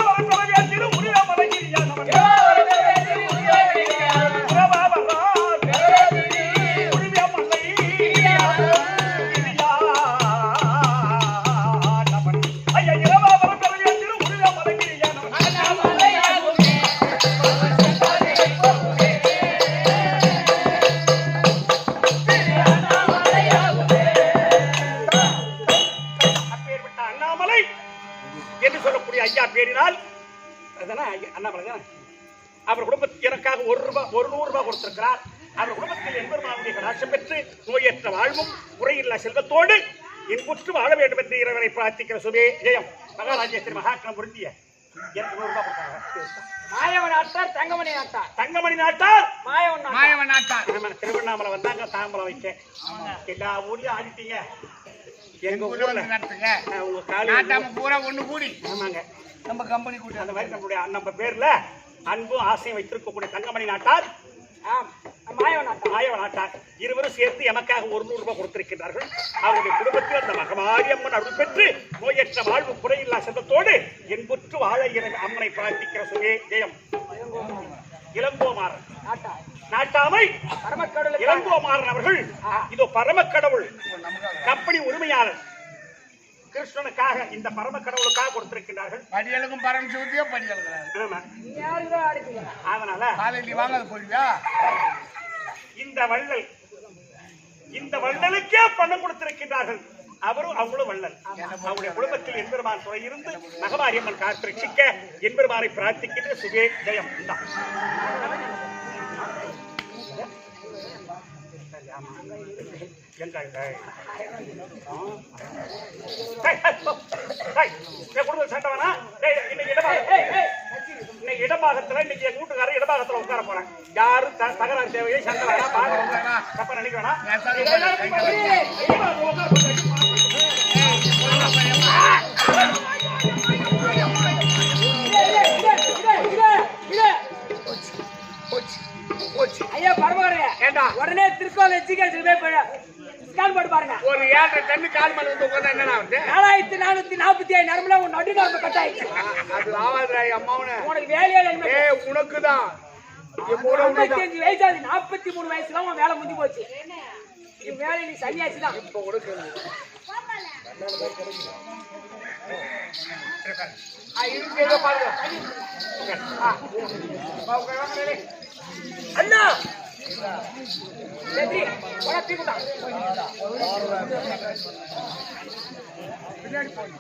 அவர் குடும்பத்தில் எனக்காக ₹100 கொடுத்திருக்கிறார். அவர் குடும்பத்தில் எம்பெருமானுடைய கடாட்சம் பெற்று நோயற்ற வாழ்வும் குறையில்லா செல்வத்தோடு இன்புற்று வாழ வேண்டும் என்று இறைவனை பிரார்த்திக்கிற சுபே ஜெயம். மகாராஜேஸ்வரி மகாக்கணம் பொருந்திய எனக்கு ₹100 கொடுத்தாங்க. மாயவன் ஆட்டார், தங்கமணி ஆட்டார். தங்கமணி நாட்டார், மாயவன் ஆட்டார். திருவண்ணாமலை வந்தாங்க, தாம்பரம் வைக்க. எல்லா ஊர்லயும் ஆடிட்டீங்க. எங்க ஊர்ல உங்க காலையில பூரா ஒண்ணு கூடி ஆமாங்க நம்ம கம்பெனி கூட்டி அந்த மாதிரி நம்மளுடைய நம்ம பேர்ல அன்பும் ஆசையும் வைத்திருக்கக்கூடிய தங்கமணி நாட்டார், மாயவன் நாட்டார் இருவரும் சேர்த்து எமக்காக ₹100 கொடுத்திருக்கிறார்கள். அவருடைய குடும்பத்தில் அந்த மகமாரி அம்மன் அருள் பெற்று நோயற்ற வாழ்வு குறையில்லா செல்வத்தோடு என்புற்று வாழ அம்மனை பிரார்த்திக்கிற சுவே ஜெயம். இளங்கோமாறன் நாட்டாமை இளங்கோமாறன் அவர்கள் இதோ பரமக்கடவுள் கம்பெனி உரிமையாளர் கிருஷ்ணனுக்காக இந்த பரமக்கடவுளுக்காக கொடுத்திருக்கிறார்கள். படியலுக்கும் பரமசிவத்தையோ படியலுக்கு அதனால வாங்காத போறியா இந்த வள்ளலுக்கே பணம் கொடுத்திருக்கிறார்கள். அவரும் அவங்களும் வள்ளல். அவருடைய குடும்பத்தில் எம்பெருமான் துறை இருந்து மகமாரியம்மன் காத்திருக்க எம்பெருமானை பிரார்த்திக்கின்ற சுகே ஜெயம். குடும்பம் சண்டை வேணா. இன்னைக்கு இடபாகத்துல இன்னைக்கு எங்க வீட்டுக்காரர் இடபாகத்துல உட்கார போறேன். யாரும் தகராறு தேவையை சண்டை வேணா, தப்ப நினைக்க வேணா. ஐயா பரவாயில்ல, உடனே திருக்கோவில் ஸ்கேன் போட்டு பாருங்க. ஒரு 7 டன் கால் மேல வந்து உட்கார்ந்தா என்னன்னா வந்து 4445 நரம்புல ஒரு நடுநரம்பு கட் ஆயிடுச்சு. அது ஆவாதுடா அம்மாவனே. உனக்கு வேலையே இல்லை. உனக்கு தான் 55 வயசாது, 43 வயசுல உன் வேலை முடிஞ்சு போச்சு. நீ வேலை நீ சன்னியாசி தான். இப்ப கொடுக்க அண்ணா சரி உனக்கு தான் பின்னாடி போய்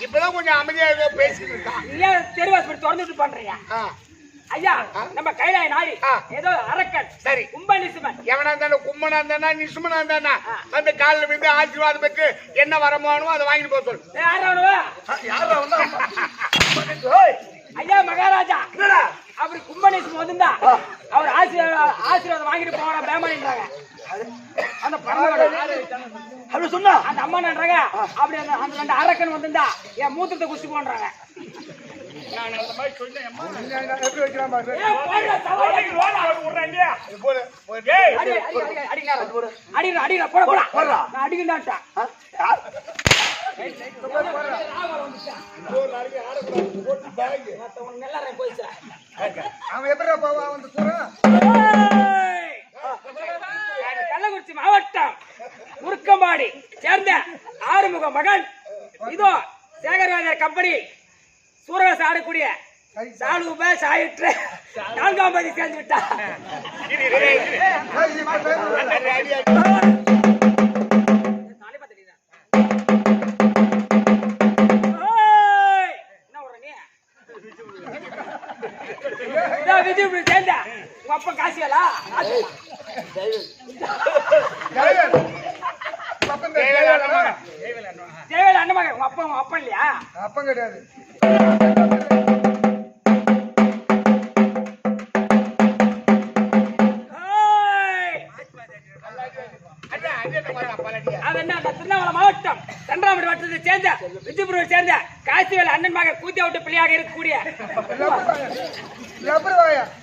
இப்பதான் கொஞ்சம் அமைதியா பேசிட்டு இருக்கான். தெருவாசப்படி திறந்துட்டு பண்றியா? ஐயா நம்ம கைலாய நாடி ஏதோ அரக்கன் சரி கும்ப நிசுமன் எவனா இருந்தாலும் கும்மனா இருந்தானா நிசுமனா இருந்தானா அந்த காலில் விழுந்து ஆசீர்வாதம் பெற்று என்ன வரமானோ அதை வாங்கிட்டு போக சொல்லு. ஐயா மகாராஜா அவரு கும்ப நிசுமன் வந்திருந்தா அவர் ஆசீர்வாதம் வாங்கிட்டு போற பேமானின்றாங்க. அந்த அப்படி சொன்னா அந்த அம்மா நன்றாங்க. அப்படி அந்த 2 அரக்கன் வந்திருந்தா என் மூத்தத்தை குச்சி போன்றாங்க. கள்ளக்குறிச்சி மாவட்டம் முருக்கம்பாடி சேர்ந்த ஆறுமுக மகன் இதோ சேகர்ராஜர் கம்பெனி சூரவேச ஆடக்கூடிய சாலுப சாயிற்று 4ஆம் பதி சேர்ந்து விட்டார். விஜய் சேர்ந்த உங்க அப்பா காசியலா ஜெயவேல் அண்ணன் உங்க அப்பா உங்க அப்பா இல்லையா? அப்பம் கிடையாது. திருவண்ணாமலை மாவட்டம் தண்டராமடி வட்டத்தை சேர்ந்த விஜயபுரத்தை சேர்ந்த காசிவேல் அண்ணன் மகன் கூத்தியா விட்டு பிள்ளையாக இருக்கக்கூடிய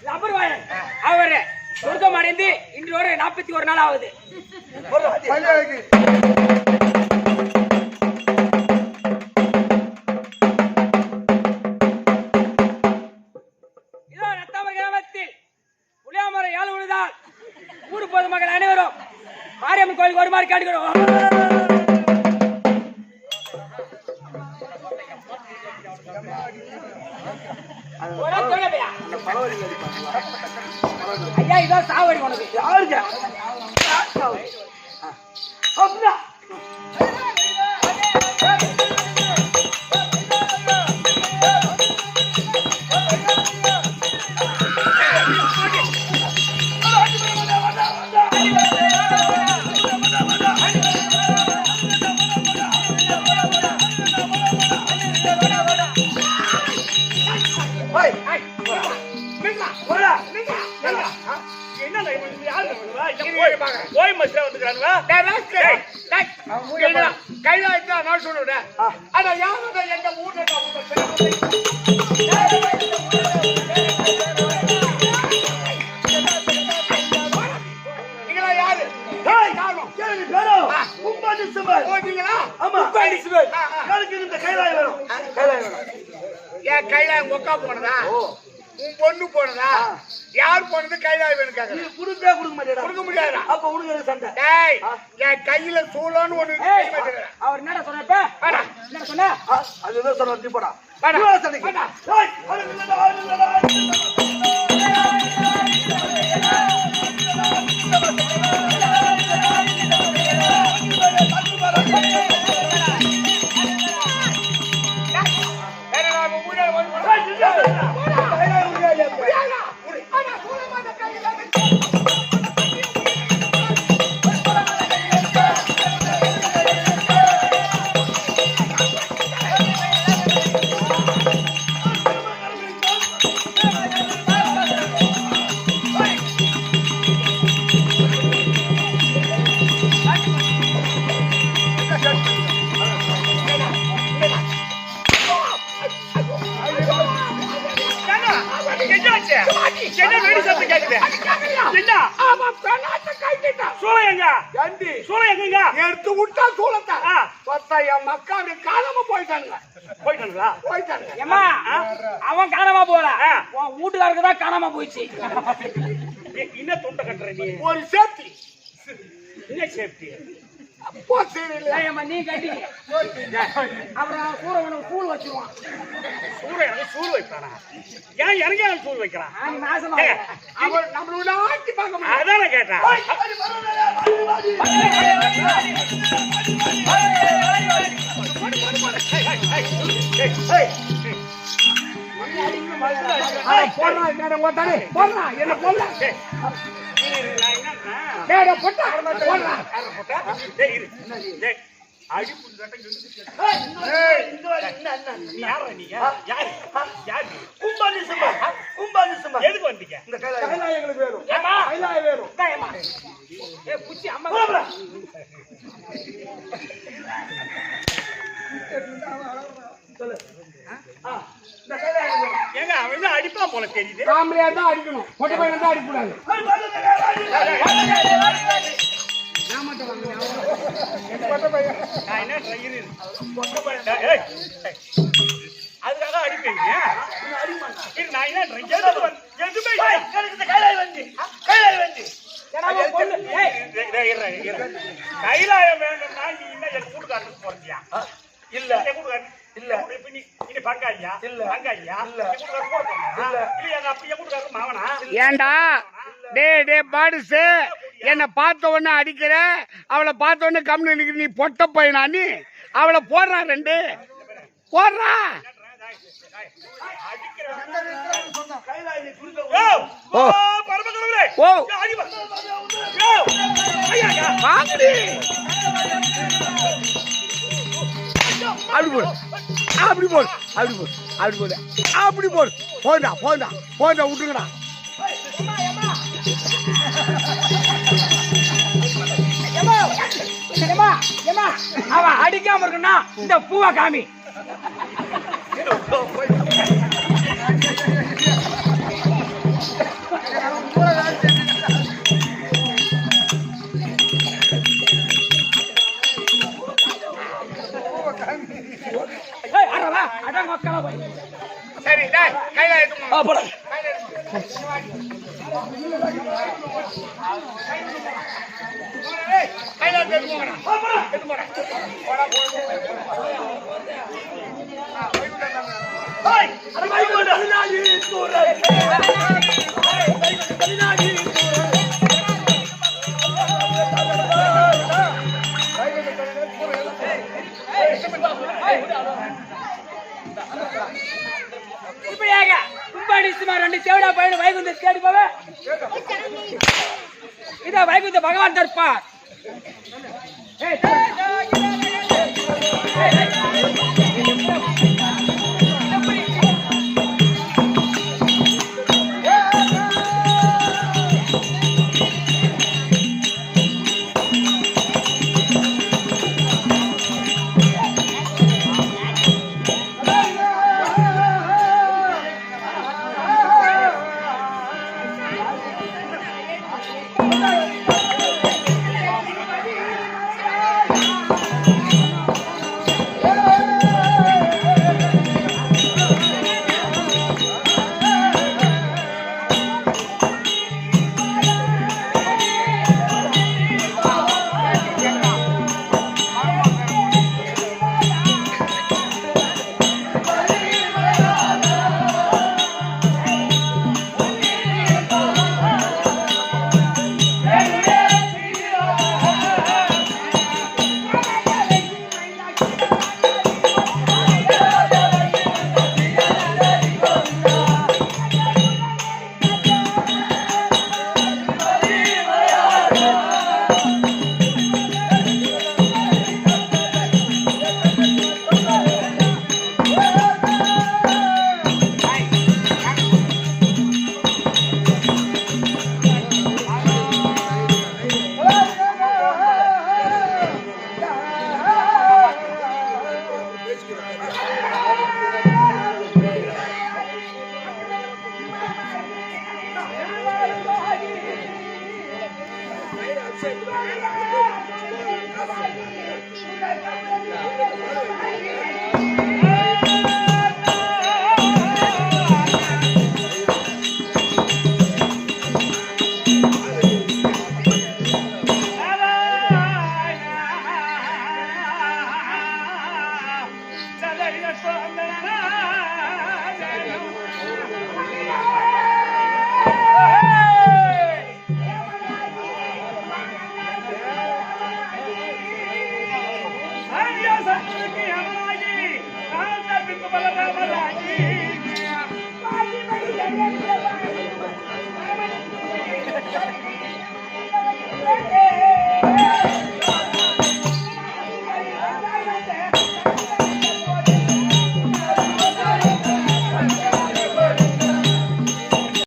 லபர்வாயன் அவரு சொர்க்கம் அடைந்து இன்று வரை 41 நாள் ஆகுது. பஞ்சாயத்து இதோ ரத்தாமர் கிராமத்தில் புளியாமரம் ஏழு விழுதால் ஊர் பொதுமக்கள் அனைவரும் மாரியம்மன் கோயிலுக்கு வருமாறு கேட்டுக்கிறோம். ஐயா இதான் சாவடி உனக்கு யாருங்க அப்படின்னா கைலாயத்தை நான் சொல்லுறேன். ஆனா யாரும் எங்க ஊர்ல நீங்களா யாரு? கைலாயம் ஒக்கா போனதா? உன் பொண்ணு போனதா? யார் போனது? கைலாயம் வேணும் கேக்குறேன். கொடுக்க முடியாது. அப்ப உனக்கு சண்டை. டேய், என் கையில சூளன்னு ஒண்ணு அவர் என்னடா சொன்னப்ப என்ன சொன்ன? அதுதான் சொல்ல நீ போடா. எடுத்து விட்டா சூளத்தா என் மக்கள் காணாம போயிட்டாங்களா? ஏம்மா, அவன் காணாம போல உன் வீட்டுக்காரருக்கு தான் காணாம போயிடுச்சு. என்ன தொண்டை கட்டுற நீ? ஒரு சேஃப்டி. என்ன சேஃப்டி? நீ கட்டி அப்புறம் சூற உனக்கு சூழ் வச்சிருவான். சூழ் வைப்பானா? ஏன் எனக்கு சூழ் வைக்கிறான்? நம்மளோட ஆட்டி பார்க்க அதான கேட்டேன். என்ன போடா எதுக்கு வந்தீங்க? இந்த கைலாயம் எங்களுக்கு வேணும். கைலாயம் வேணும். புச்சி அம்மா சொல்லு. இந்த கைலாயம் வேணும். ஏங்க அவன் அடிப்பா போல தெரியுது. காமெடியா தான் அடிக்கணும், மொட்டை பையன் தான் அடிக்கூடாது. அதுக்காக அடிப்பீங்க? நான் என்ன கைலாயம் வேணும்னா நீ என்ன என் கூட்டுக்காரனுக்கு போறியா? இல்ல இல்ல நீ பங்காளியா? இல்ல பங்காளியா? இல்ல அப்படியே கூட்டுக்காரருக்கு மாவனா? ஏண்டா டே பாடுசு, என்ன பார்த்த உடனே அடிக்கிற, அவளை பார்த்த உடனே கம்னு நிக்கிற. நீ பொட்ட பையனா? நீ அவளை போடுறா, ரெண்டு போடுறா. அப்படி போடு, அப்படி போடு, அப்படி போடு, அப்படி போடு. போண்டா போண்டா போண்டா, விட்டுங்கடா. அவன் அடிக்காம இருக்குன்னா இந்த பூவா காமி. கைலாசம் எடுத்து போறேன். எடுத்து போறேன். போடா, ஏய், அது வைகுண்ட பதினாடி தூரல். வைகுண்ட பதினாடி தூரல். இப்படியாக கும்பாடி சுமார் 2 தேவடா பையன் வைகுந்த தேடி போவே. இதோ வைகுந்த பகவான் தர்பார். Hey!